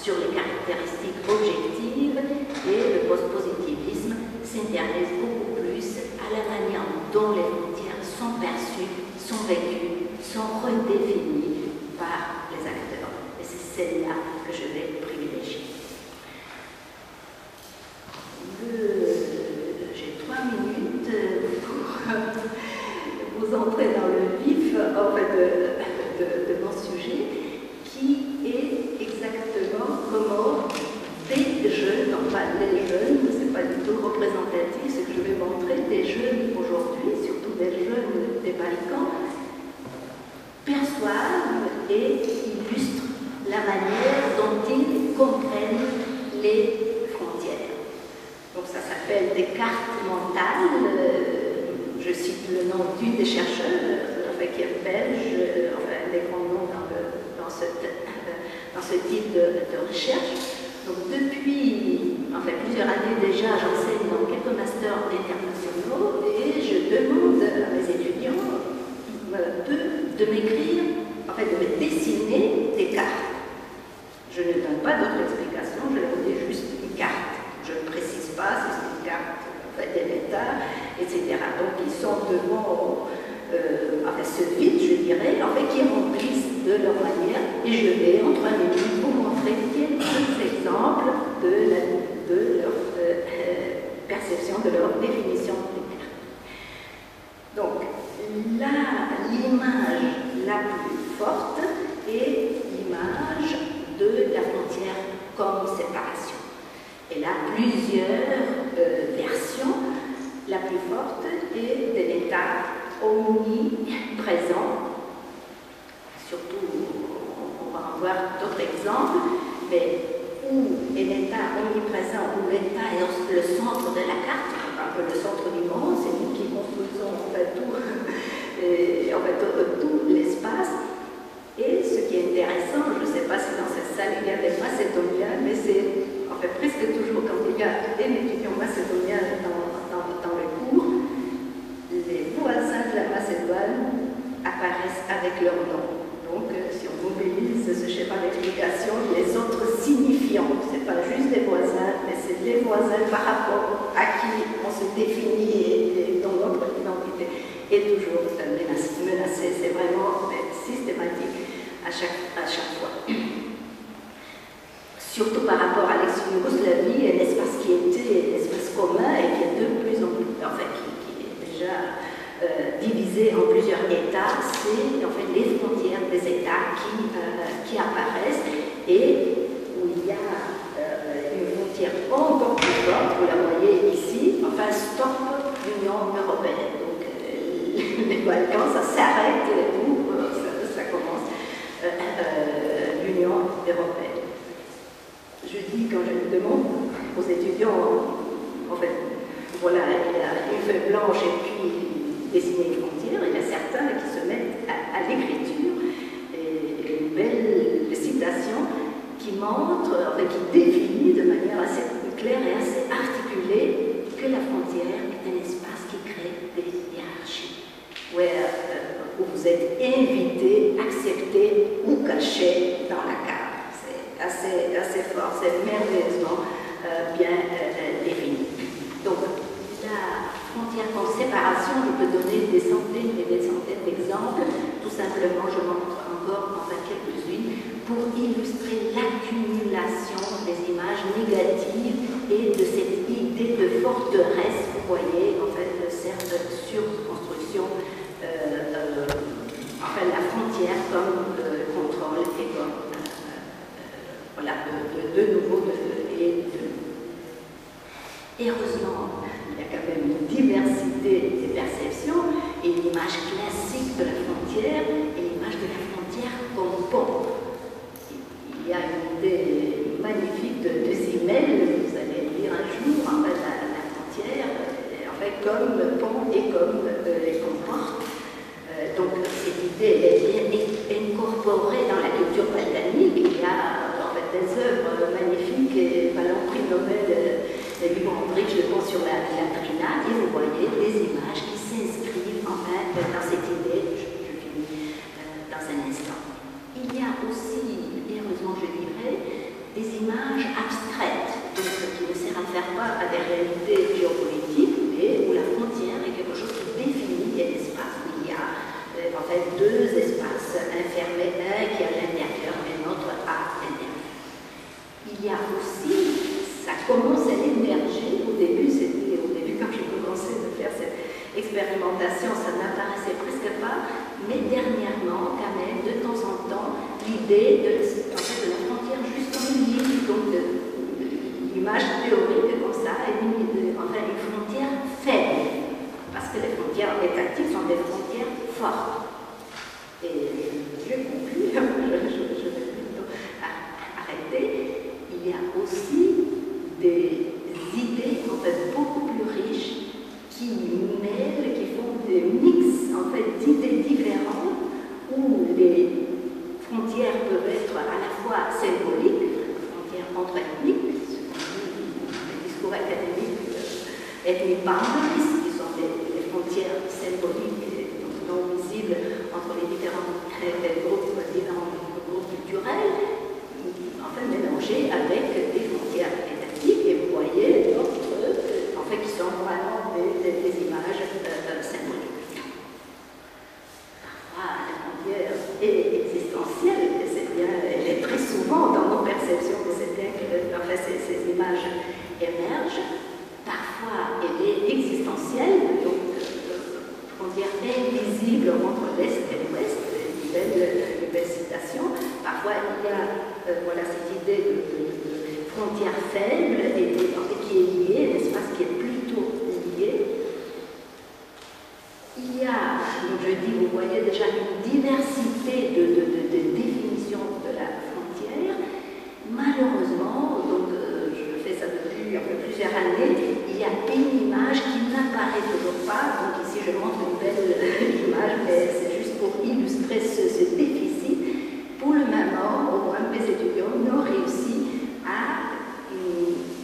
sur les caractéristiques objectives et le post-positivisme s'intéresse beaucoup plus à la manière dont les frontières sont perçues, sont vécues, sont redéfinies par les acteurs. Et c'est celle-là que je vais privilégier. J'ai 3 minutes pour vous entrer dans le vif de mon sujet, qui est exactement comment des jeunes, enfin les jeunes, ce n'est pas du tout représentatif ce que je vais montrer, des jeunes aujourd'hui, surtout des jeunes des Balkans, perçoivent et illustrent la manière dont ils comprennent les frontières. Donc ça s'appelle des cartes mentales. Je cite le nom d'une des chercheurs, qui est belge, des grands noms dans ce type de recherche. Donc depuis plusieurs années déjà, j'enseigne dans quelques masters internationaux et je demande à mes étudiants de m'écrire, de me dessiner des cartes. Je ne donne pas d'autres explications, je leur dis juste une carte. Je ne précise pas si c'est une carte de l'État, etc. Donc ils sont devant ce vide, je dirais, qui remplissent de leur manière, et je vais en 3 minutes vous montrer quelques exemples de leur perception, de leur définition des cartes. Donc, l'image la plus forte est l'image de la frontière comme séparation. Elle a plusieurs versions. La plus forte est de l'État omniprésent. Surtout, on va en voir d'autres exemples, mais où est l'État omniprésent, où l'État est le centre de la carte, le centre du monde, c'est nous qui construisons tout l'espace. Et ce qui est intéressant, je ne sais pas si dans cette salle il y a des Macédoniens, mais c'est presque toujours quand il y a un étudiant macédonien dans le cours, les voisins de la Macédoine apparaissent avec leur nom. Donc, si on mobilise ce schéma d'explication, les autres signifiants, ce n'est pas juste les voisins, mais c'est les voisins par rapport à qui on se définit et dont notre identité est toujours menacée. C'est vraiment systématique à chaque fois. Surtout par rapport à l'ex-Yougoslavie, un espace qui était l'espace commun et qui est de plus en plus, qui est déjà divisé en plusieurs États, c'est les frontières des États qui apparaissent et où il y a une frontière encore plus forte, vous la voyez ici, stop l'Union européenne. Donc les Balkans, ça s'arrête où ça commence l'Union européenne. Je dis, quand je demande aux étudiants, voilà, il y a une feuille blanche et puis dessiner une frontière, il y a certains qui se mettent à l'écriture, et une belle citation qui montre, qui définit de manière assez claire et assez articulée que la frontière est un espace qui crée des hiérarchies, où vous êtes invité, accepté ou caché dans la carte. Assez fort, c'est merveilleusement bien défini. Donc, la frontière comme séparation, je peux donner des centaines et des centaines d'exemples. Tout simplement, je montre encore quelques-unes pour illustrer l'accumulation des images négatives et de cette idée de forteresse, vous voyez, certes, surconstruction, la frontière comme contrôle et comme de nouveau heureusement, il y a quand même une diversité des perceptions et l'image classique de la frontière et l'image de la frontière comme pont. Il y a une idée magnifique de Simmel, vous allez lire un jour, en fait, la frontière, en fait, comme pont et comme porte. Donc cette idée est incorporée dans la culture balkanique. Il y a en fait des œuvres magnifiques, et Ballon prix Nobel, Louis Andrich, Le pont sur la Trina, et vous voyez des images qui s'inscrivent en fait dans cette idée. Je finis dans un instant. Il y a aussi, et heureusement je dirais, des images abstraites, donc, qui ne servent pas à des réalités géopolitiques, mais où la frontière est quelque chose qui définit l'espace. Il y a en fait deux espaces enfermés, un qui est à l'intérieur et l'autre à l'intérieur. Il y a aussi, ça commence à émerger, au début quand j'ai commencé à faire cette expérimentation, ça n'apparaissait presque pas, mais dernièrement, quand même, de temps en temps, l'idée de la frontière juste comme une ligne, donc l'image théorique comme ça, et enfin une frontière faible, parce que les frontières étatiques sont des frontières fortes. Et je conclue, je vais plutôt arrêter. Il y a aussi des idées en fait beaucoup plus riches qui mêlent, qui font des mix en fait d'idées différentes où les frontières peuvent être à la fois symboliques, frontières entre ethniques, ce qu'on dit les discours académiques, ethnic boundaries, qui sont des frontières symboliques et non visibles entre les différents groupes culturels, enfin mélangés avec des frontières étatiques, et vous voyez d'autres, en fait, qui sont vraiment des images symboliques. Parfois, la frontière est existentielle, et c'est bien, elle est très souvent dans nos perceptions que c'est bien que enfin, ces images émergent. Parfois, elle est existentielle, donc frontière invisible entre l'Est et l'Ouest, une belle citation. Parfois, il y a voilà, cette idée de frontière faible et en fait, qui est liée, un espace qui est plutôt lié. Il y a, donc je dis, vous voyez déjà une diversité de définitions de la frontière. Malheureusement, donc je fais ça depuis un peu plusieurs années, il y a une image qui n'apparaît toujours pas. Donc ici je montre une belle image, mais c'est juste pour illustrer ce déficit. Pour le moment, au moins mes étudiants n'ont réussi à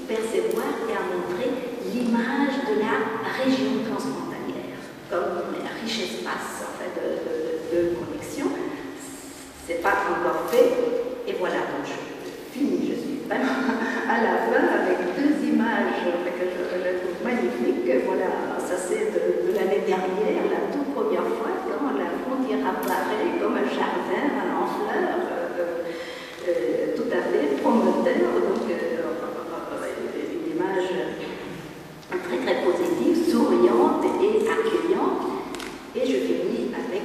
percevoir et à montrer l'image de la région transfrontalière comme un riche espace en fait, de connexion. C'est pas encore fait, et voilà, donc je finis, je suis vraiment à la fin avec deux images que je trouve magnifiques. Voilà, ça c'est de l'année dernière, la toute première fois, quand la frontière apparaît comme un jardin en fleurs, tout à fait promoteur, donc une image très très positive, souriante et accueillante. Et je finis avec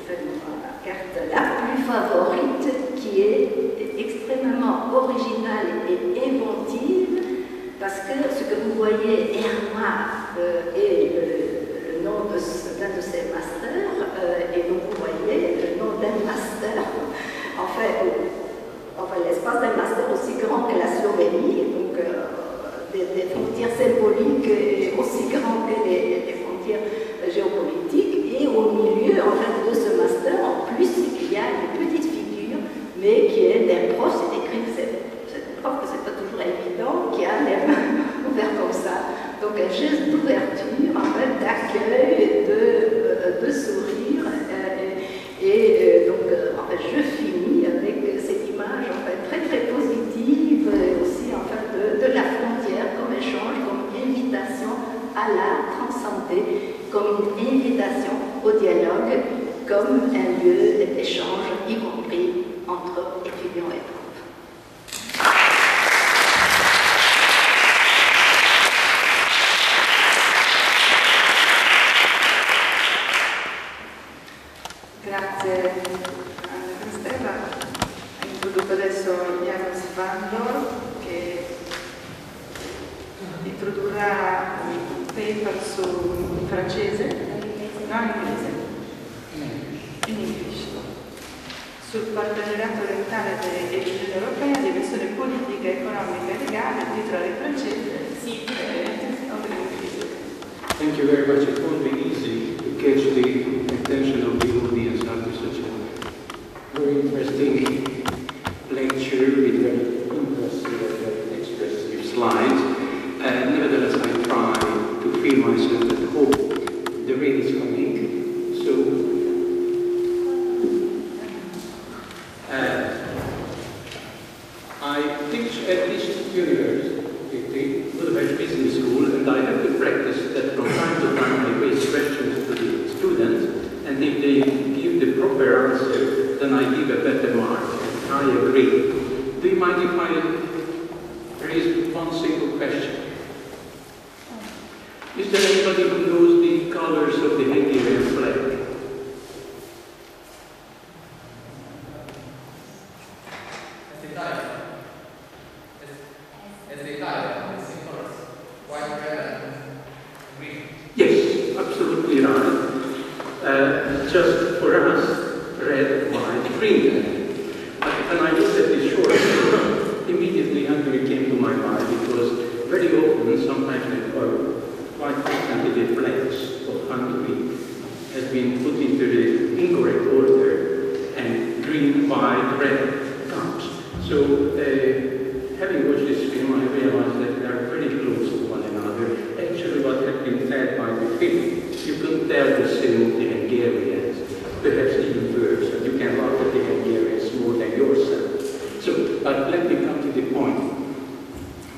la carte la plus favorite, qui est extrêmement originale et inventive, parce que ce que vous voyez, Erma, est le nom d'un de ses masters, et donc vous voyez le nom d'un master, enfin l'espace d'un master aussi grand que la Slovénie, donc des frontières symboliques aussi grandes que les frontières géopolitiques, et au milieu en fait, de ce master, en plus, il y a une petite figure, mais qui est d'un prof, c'est écrit que c'est prof, que c'est pas toujours évident, qui a les mains ouvertes comme ça. Donc un geste d'ouverture, en fait, d'accueil, de sourire, et donc en fait, je finis avec cette image en fait, très très positive, aussi en fait, de la frontière comme échange, comme invitation à la transcender, comme une invitation au dialogue, comme un lieu d'échange, y compris entre étudiants et profs. Grazie Anna Cristeva. Introduco adesso Janos Vandor che introdurrà paper in francese, no, in inglese, in English, sul partenariato orientale dell'Unione Europea, dimensione politica, economica e legale, il titolo in francese, sì, Thank you very much. It won't be easy to catch the attention of the audience after such a very interesting lecture with very impressive, expressive slides. Nevertheless, I try to feel myself at home. The rain is coming, so I teach at this university, Budapest Business School, and I have to practice that from time to time I raise questions to the students, and if they give the proper answer, then I give a better mark, and I agree. Do you mind if I raise one single question? Is there anybody who knows the colors of the Hungarian flag? Yes, absolutely right. Just for us, red, white, green. But when I looked at the short, immediately Hungary came to my mind because very often, sometimes, or quite frequently, the flags of Hungary has been put into the incorrect order, and green, white, red comes. So, having watched this film, I realized that they are very close to one another. Actually, what had been said by the film, you could tell the same of the Hungarians, perhaps even worse, and you can laugh at the Hungarians more than yourself. So, but let me come to the point.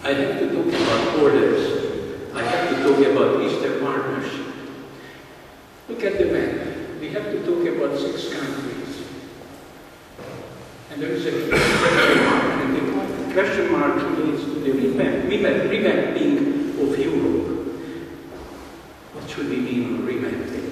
I have to talk about borders. I have to talk about Eastern Partnership. Look at the map. We have to talk about 6 countries. And there is a question mark, and the question mark relates to the revamping of Europe. What should we mean on revamping?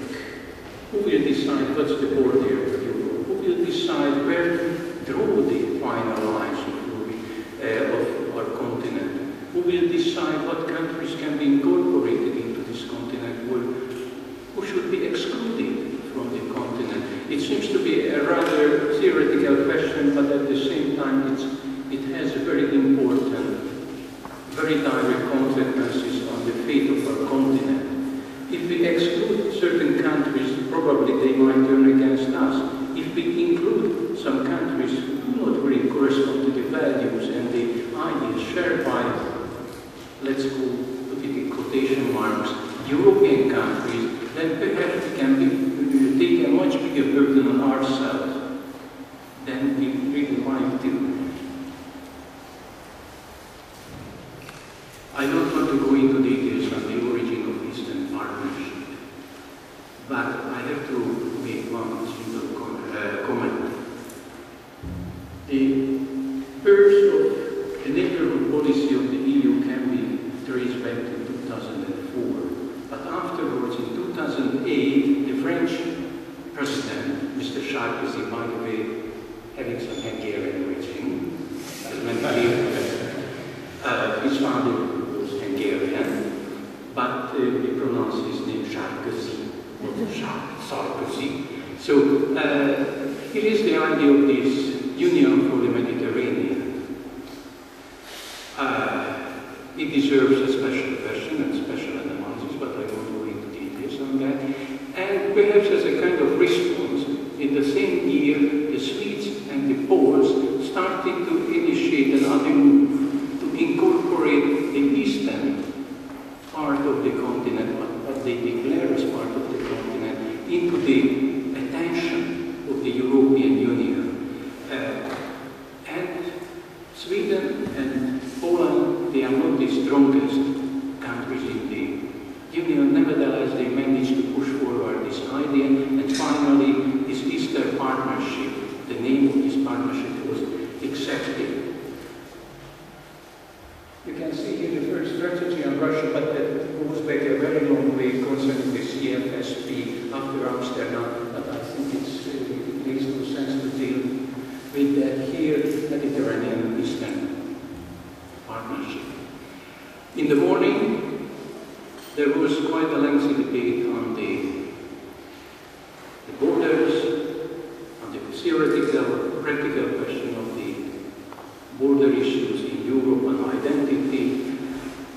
Who will decide what's the border of Europe? Who will decide where to draw the final lines of our continent? Who will decide what countries can be incorporated into this continent? Who should be excluded from the continent? It seems to be a rather theoretical question, but at the same time it has very important, very direct consequences on the fate of our continent. If we exclude certain countries, probably they might turn against us. If we include some countries who do not really correspond to the values and the ideas shared by, let's put it in quotation marks, European countries, then perhaps we can take a much bigger burden on ourselves than we really like to. I don't want to go into details on the origin of Eastern Partnership, but I have to make one single comment. The birth of the neighborhood policy of the EU can be traced back to 2004, but afterwards, in 2008, the French president, Mr. Sarkozy, by the way, having some Hungarian origin, his father was Hungarian, but we pronounce his name Sarkozy, not Sarkozy. So it is the idea of this Union for the Mediterranean. It deserves a special question and special analysis, but I won't go into details on that. And perhaps as a kind of response, in the same year, the Swedes and the Poles started to initiate another move to incorporate the eastern part of the continent, what they declare as part of the continent, into the attention of the European Union. And Sweden and Poland, they are not the strongest countries in the Union. Nevertheless, they managed to push forward this idea, and finally, this Eastern Partnership, the name of this partnership was accepted. You can see here the first strategy on Russia, but that goes back a very long way concerning the CFSP after Amsterdam, but I think it makes no sense to deal with that here, Mediterranean Eastern Partnership. In the morning, there was quite a lengthy debate on the borders, on the theoretical, practical question of the border issues in Europe and identity.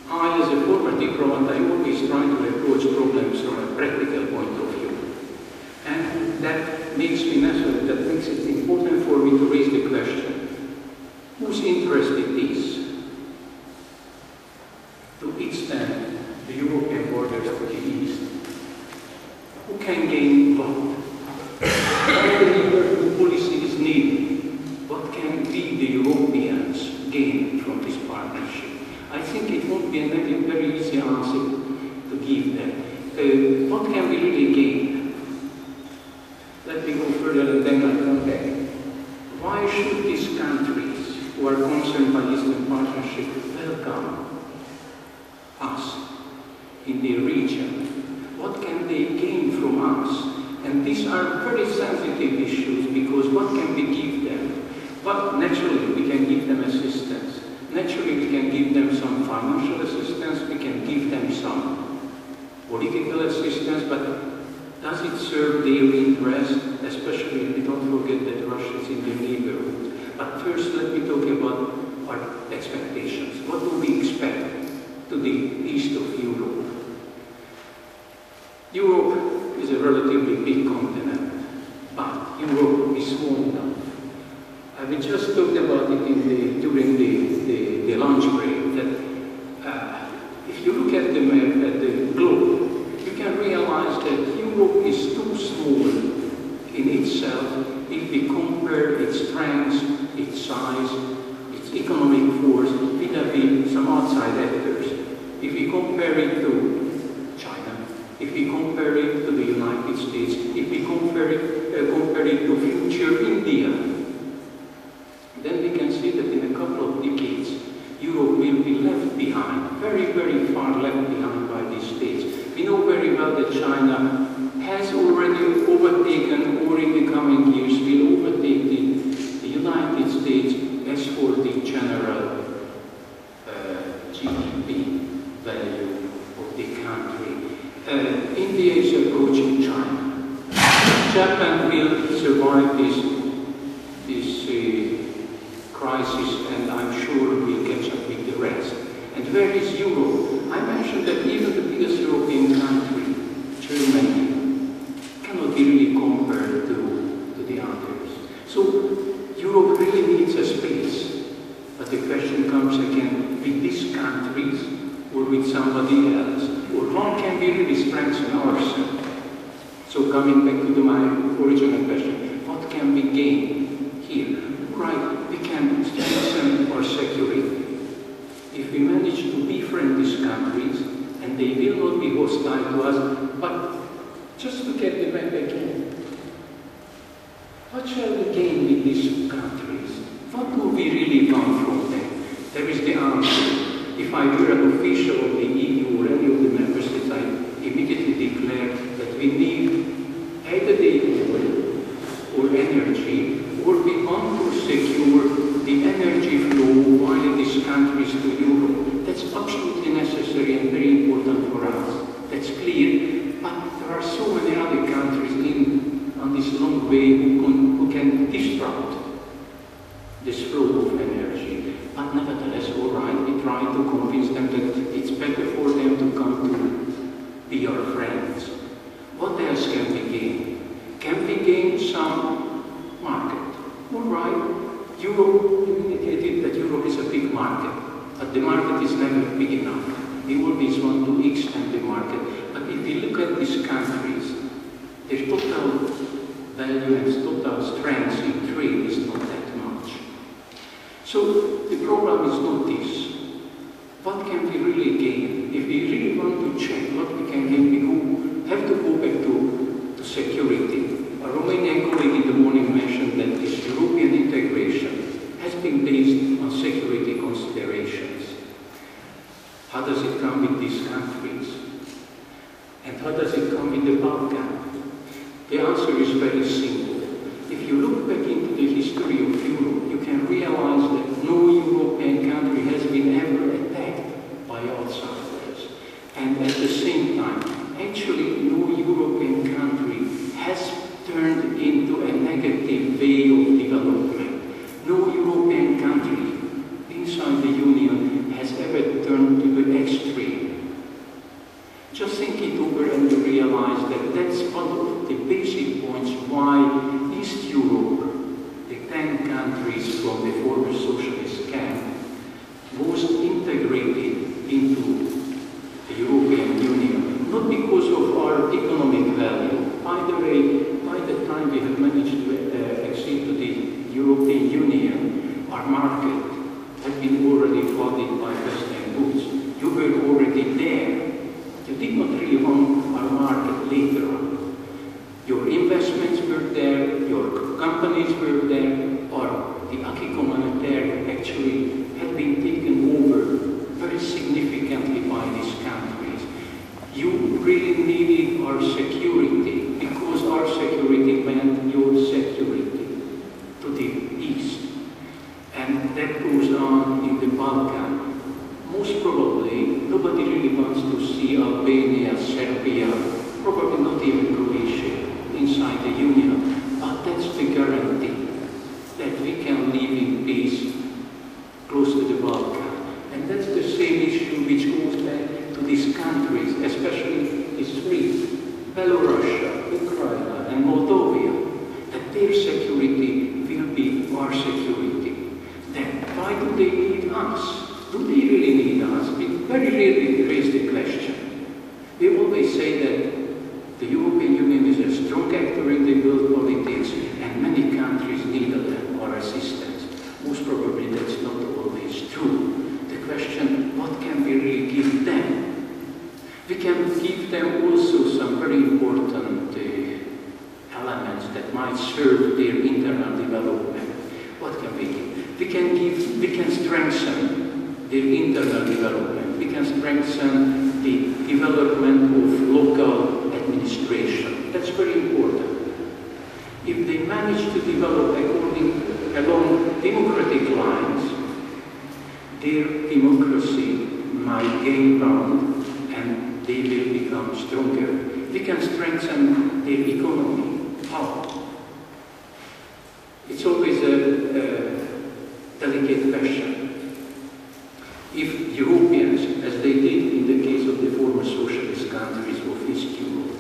I, as a former diplomat, I always try to approach problems from a practical point of view. And that makes it important for me to raise the question, whose interest it is to extend the European borders to the east? Who can gain what? What the policy is needed? What can we, the Europeans, gain from this partnership? I think it won't be a very easy answer to give that. What can we really gain? Let me go further and then I'll come back. Why should these countries who are concerned by Eastern Partnership welcome us in the region? What can they gain from us? And these are very sensitive issues because what can we give them? But naturally we can give them assistance. Naturally we can give them some financial assistance, we can give them some political assistance, but does it serve their interest? Especially if we don't forget that Russia is in the neighborhood. But first let me talk about our expectations. What do we expect to the east of Europe? Europe is a relatively big continent, but Europe is small enough. We just talked about it during the lunch break, that if you look at the map, at the globe, you can realize that Europe is too small in itself if we compare its strength, its size, its economic force with some outside actors. If we compare it to China, if we compare it to the United States, if we compare it to future India, then we can see that in a couple of decades, Europe will be left behind, very, very far left behind by these states. We know very well that China has already overtaken, or in the coming years will overtake the United States as for the general GDP value of the country. India is approaching China. Japan will survive this crisis, and I'm sure we'll catch up with the rest. And where is Europe? I mentioned that even the biggest European country, Germany, cannot be really compared to the others. So Europe really needs a space. But the question comes again, with these countries or with somebody else? Or how can we really strengthen ourselves? So coming back to my original question, what can we gain here? Right, we can strengthen our security. If we manage to befriend these countries, and they will not be hostile to us, but just look at the map again. What shall we gain with these countries? What do we really want from them? There is the answer. If I were an official of the EU or any of the member states, I immediately declare that we need either the oil or energy, or we want to secure the energy flow via these countries to Europe. That's absolutely necessary and very important for us. That's clear. But there are so many other countries on this long way who can disrupt this flow of energy. But nevertheless, all right, we try to convince them that it's better for them to come to be our friends. What else can we gain? Can we gain some market? All right, Europe, you indicated that Europe is a big market, but the market is never big enough. We always want to extend the market. But if we look at these countries, their total value and total strength in trade is not that much. So the problem is not this. What can we really gain? If we really want to check what we can gain, we have to go back to security. A Romanian colleague in the morning mentioned that this European integration has been based on security considerations. How does it come with these countries? And how does it come with the Balkan? The answer is very simple. If you look back into the history of Europe, you can realize that no European country has been ever attacked by outsiders. And at the same actually no European country has turned into a negative way of development. No European country inside the Union has ever turned to the extreme. Just think it over and you realize that that's one of the basic points why East Europe, the 10 countries from the former socialist camp, was integrated into the European Union, not because of our economic value. By the way, by the time we have managed to accede to the European Union, our market had been already flooded by Western goods. You were already there. You did not really want our market later on. Your investments were there, your companies were there, or the acquis communautaire actually had been taken over very significantly by these countries. You really needed our security, because our security meant your security to the east. And that goes on in the Balkan. Most probably, nobody really wants to see Albania, Serbia, probably not even Croatia inside the Union. But that's the guarantee that we can live in peace close to the Balkan. And that's the same issue which goes back to these countries, especially these three, Belarus, Ukraine, and Moldova, that their security will be our security. Then why do they need us? Do they really need us? We very rarely raise the question. We always say that the European Union is a strong actor in the world politics and many countries need our assistance. Most probably that's not always true. The question, what can we really give them? We can give them also some very important elements that might serve their internal development. What can we give? We can strengthen their internal development. We can strengthen the development of local administration. That's very important. If they manage to develop along democratic lines, their democracy might gain ground and they will become stronger. We can strengthen their economy. How? It's always a delicate question. If Europeans, as they did in the case of the former socialist countries of East Europe,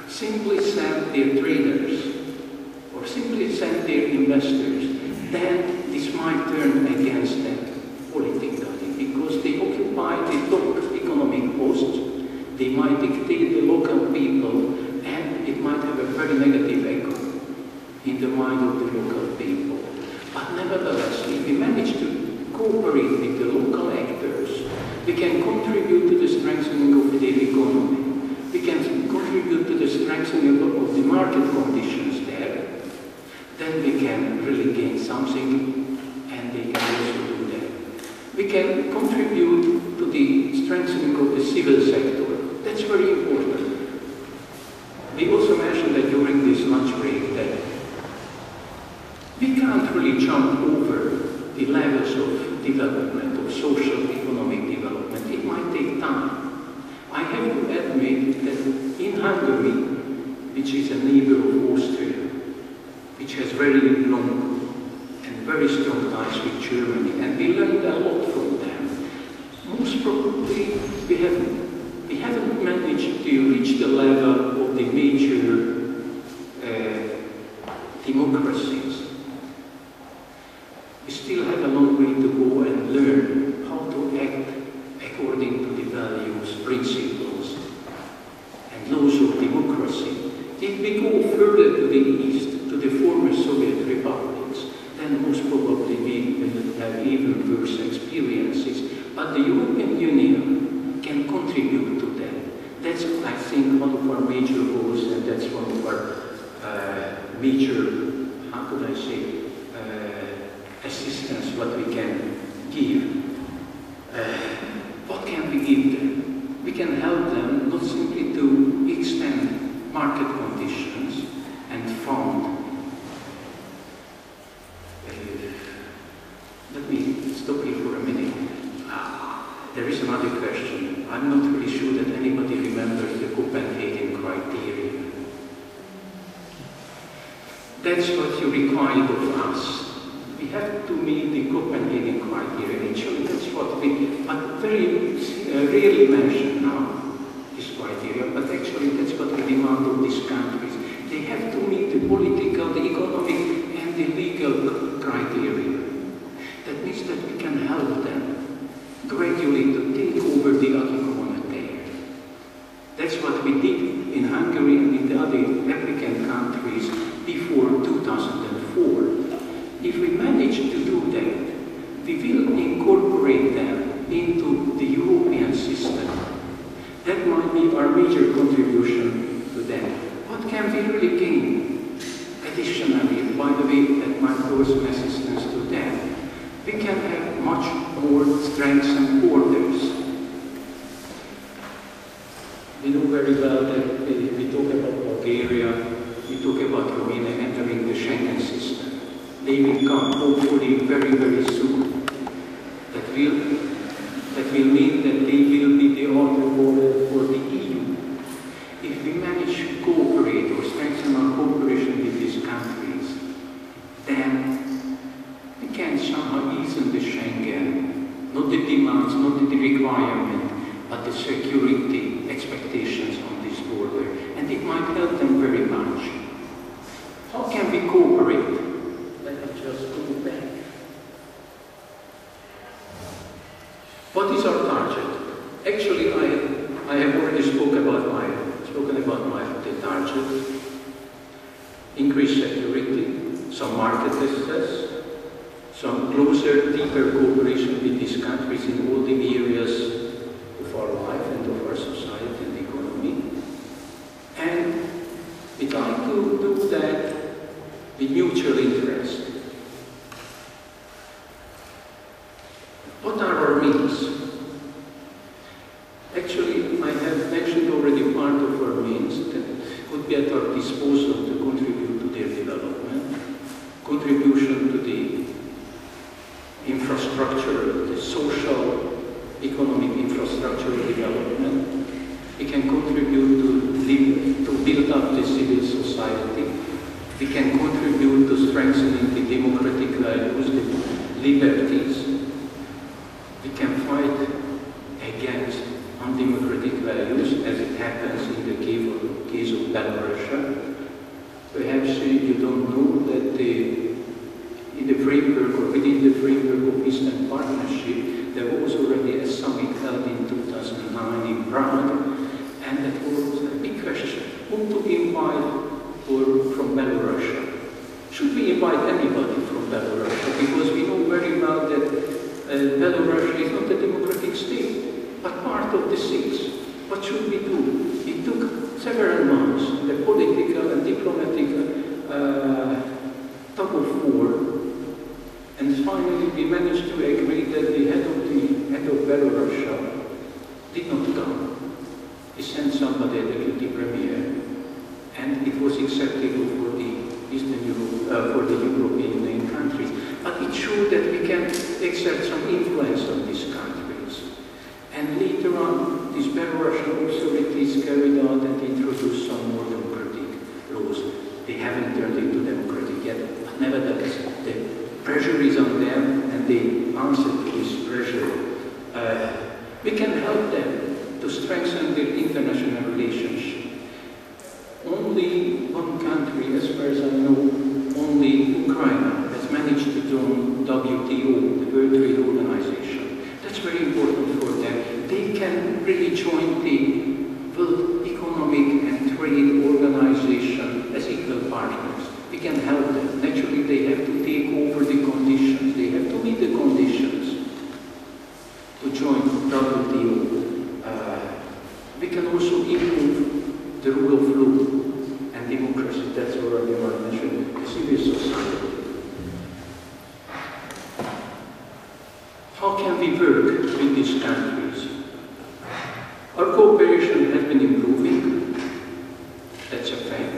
simply send their traders or simply send their investors, then this might turn against them politically, because they occupy the top economic posts, they might dictate the local people, and it might have a very negative echo in the mind of the local people. But nevertheless, if we manage to cooperate with the local actors, we can contribute to the strengthening of their economy. We can contribute to the strengthening of the market conditions there. Then we can really gain something, and they can also do that. We can contribute to the strengthening of the civil sector. That's very important. We also mentioned that during this lunch break that we can't really jump over the levels of development, of social economic development. It might take time. I have to admit that in Hungary, which is a neighbor of Austria, which has very long and very strong ties with Germany, and we learned a lot from them. Most probably we haven't managed to reach the level of the major democracies. We still have a long way to go and learn how to act according to the values, principles, and laws of democracy. If we go further to the east, to the former Soviet republics, then most probably we will have even worse experiences. But the European Union can contribute to that. That's, I think, one of our major goals, and that's one of our major, how could I say, assistance, what we can give. What can we give them? We can help them not simply to extend market conditions and fund. Let me stop here for a minute. There is another question. I'm not really sure that anybody remembers the Copenhagen criteria. That's what you require of us. We have to meet the Copenhagen criteria. Actually, that's what we very rarely mention now, this criteria, but actually that's what we demand of these countries. They have to meet the political, the economic, and the legal criteria. That means that we can help them gradually to take over the acquis communautaire. That's what we did in Hungary and in the other applicant countries before 2004. If we manage to do that, we will incorporate them into the European system. That might be our major contribution to them. What can we really gain additionally, by the way, that might cause some assistance to them? We can have much more strengthened borders. We know very well that we talk about Bulgaria, we talk about Romania entering the Schengen system. They will come hopefully very, very soon. That will mean that they will be the outer border for the EU. If we manage to cooperate or strengthen our cooperation with these countries, then we can somehow ease in the Schengen, not the demands, not the requirement, but the security expectations on this border. And it might help them very much. How can we cooperate? Let me just go back. What is our target? Actually, I have already spoken about my target. Increased security, some market access, some closer, deeper cooperation with these countries in all the areas of our life and of our society and economy. And we'd like to do that with mutual interest. What are our means? Actually, I have mentioned already part of our means that could be at our disposal to contribute to their development, contribution to the infrastructure, the social, economic infrastructure development. We can contribute to build up the civil society. We can contribute to strengthening the democratic values, the liberties. We can fight against undemocratic values, as it happens in the case of Belarus. Perhaps you don't know that in the framework or within the framework of Eastern Partnership, there was already a summit held in 2009 in Prague, and that was a big question: whom to invite from Belarus? Should we invite anybody from Belarus? Because we know very well that Belarus is not a democratic state, but part of the states. What should we do? It took several months, the political and diplomatic tug of war, and finally we managed to agree that the head of Belarus did not come. He sent somebody, a deputy premier, and it was acceptable for the Eastern Europe, for the European countries. But it showed that we can exert some influence on these countries. And later on, these Belarusian authorities carried out and introduced some more democratic laws. They haven't turned into democratic yet, but nevertheless, the pressure is on them, and they answer to this pressure. We can help them to strengthen their international relationship. Only one country, as far as I know, only Ukraine, has managed to join WTO, the World Trade Organization. That's very important for them. They can really join the World Economic and Trade Organization as equal partners. We can help them. Naturally, they have to take over the conditions. They have to meet the conditions to join WTO. We can also improve the rule of law and democracy. That's already what I mentioned, the civil society. How can we work with these countries? Our cooperation has been improving, that's a fact.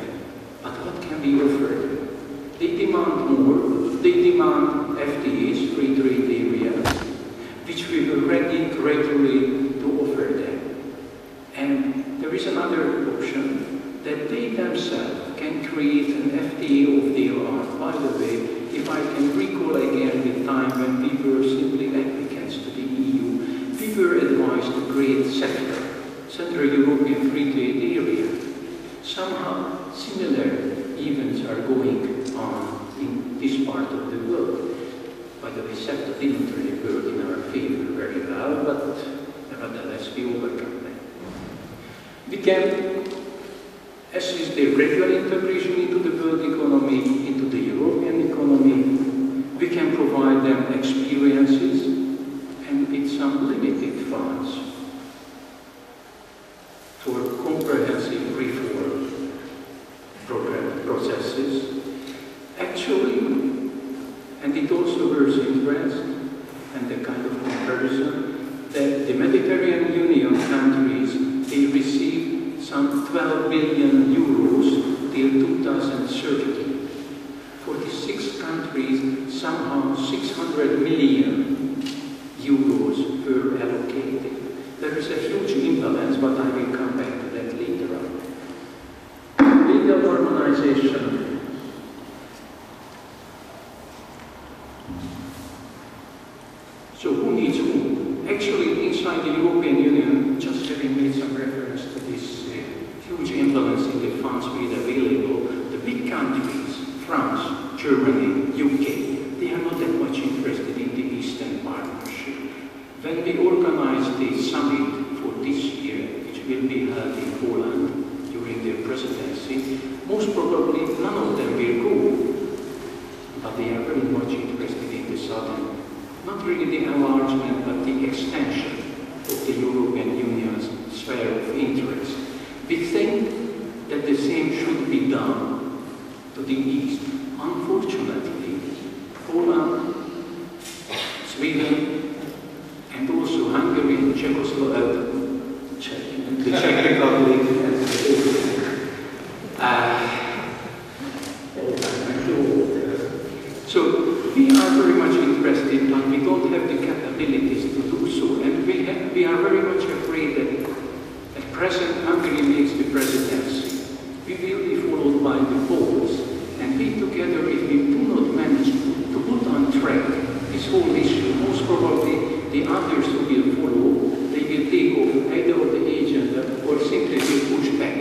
But what can be offered? They demand more. They demand FTAs, free trade areas, which we are ready gradually to offer them. And there is another option. that they themselves can create an FTA of their own. By the way, if I can recall again the time when we were simply applicants to the EU, we were advised to create CEFTA, Central European Free Trade Area. Somehow similar events are going on in this part of the world. By the way, CEFTA didn't really work in our favor very well, but nevertheless we overcome them. We can assist the regular integration into the world economy, into the European economy. We can provide them experiences and with some limited funds for comprehensive reform processes. Actually, and it also bears interest and the kind of comparison that the Mediterranean Union countries, they receive some 12 billion euros till 2030. 46 countries, somehow 600 million euros were allocated. There is a huge imbalance, but I will come back to that later on. Legal harmonization. So who needs whom? Actually, inside the European Union, just having made some reference to this huge imbalance in the funds made available, the big countries, France, Germany, UK, they are not that much interested in the Eastern Partnership. When we organized the summit for this year, which will be held in Poland during their presidency, most probably none of them will go, but they are very much interested in the southern, not really the enlargement, but the extension of the European Union's sphere of interest. We think that the same should be done to the east. Unfortunately, Poland, Sweden, and also Hungary, Czechoslovakia, the Czech Republic, and so we are very much interested, but we don't have the capabilities to do so, and we are very much afraid that at present Hungary makes the presidency. We will be followed by the Poles, and we together, if we do not manage to put on track this whole issue, most probably the others who will follow, they will take off either of the agenda or simply will push back.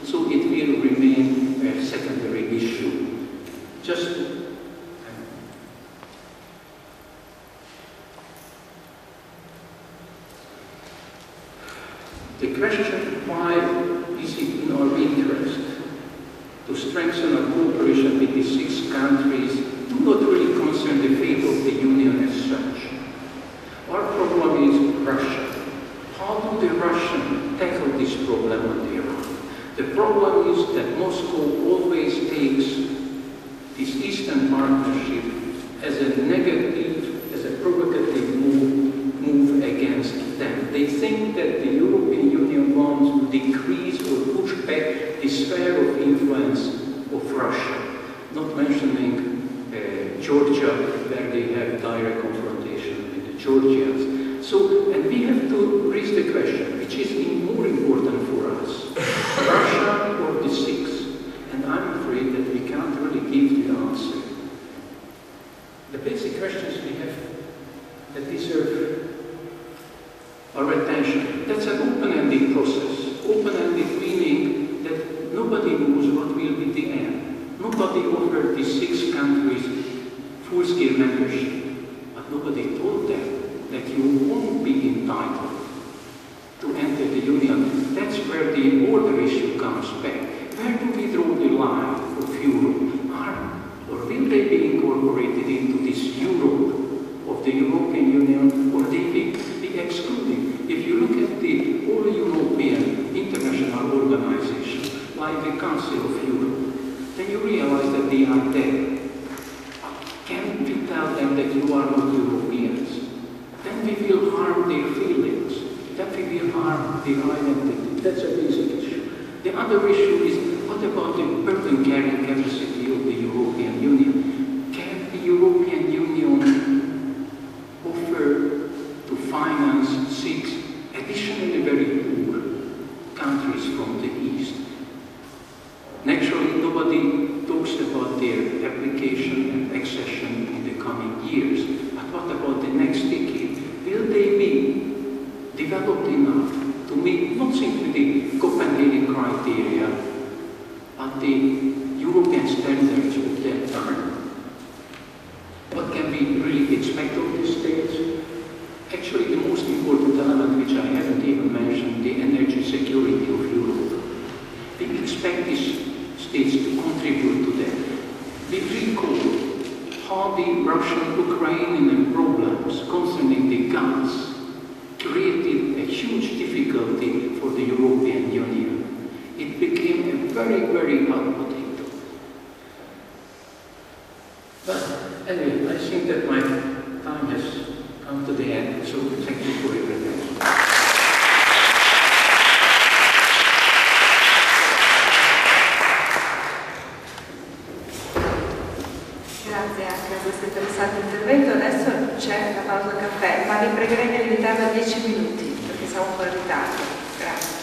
So it will remain a secondary issue. Just the question, why is it in our interest to strengthen our cooperation with the 6 countries, do not really concern the fate of the Union as such. Our problem is Russia. How do the Russians tackle this problem on their own? The problem is that Moscow always takes this Eastern Partnership as a negative, as a provocative move against them. They think that the European Union wants to decrease or push back the sphere of influence of Russia, not mentioning Georgia, where they have direct confrontation with the Georgians. So, and we have to raise the question, which is more important for us, Russia or the 6? And I'm afraid that we can't really give the answer. The basic questions we have that deserve our attention. That's an open-ended process. Open-ended meaning that nobody knows what will be the end. Nobody offered the 6 countries full-scale membership, but nobody told them that you won't be entitled to enter the Union. That's where the border issue comes back. Where do we draw the line of Europe? Or will they be incorporated into this Europe of the European Union, or they will be excluded? If you look at the all-European international organization, like the Council of Europe, then you realize that they are there. Can we tell them that you are not Europeans? Then we will harm their feelings. Then we will harm their identity. That's a basic issue. The other issue is, what about the burden-carrying capacity of the European Union? Can the European Union offer to finance 6 additionally very poor countries from the East? at the European standards of that time. What can we really expect of these states? Actually, the most important element, which I haven't even mentioned, the energy security of Europe. We expect these states to contribute to that. We recall how the Russian-Ukrainian problems concerning the gas created a huge difficulty for the European Union. It became a very, very hot potato. But anyway, I think that my time has come to the end, so thank you for your attention. Grazie anche a questo interessante intervento. Adesso c'è la pausa caffè, ma vi pregherei di limitarla a 10 minuti, perché siamo un po' in ritardo. Grazie.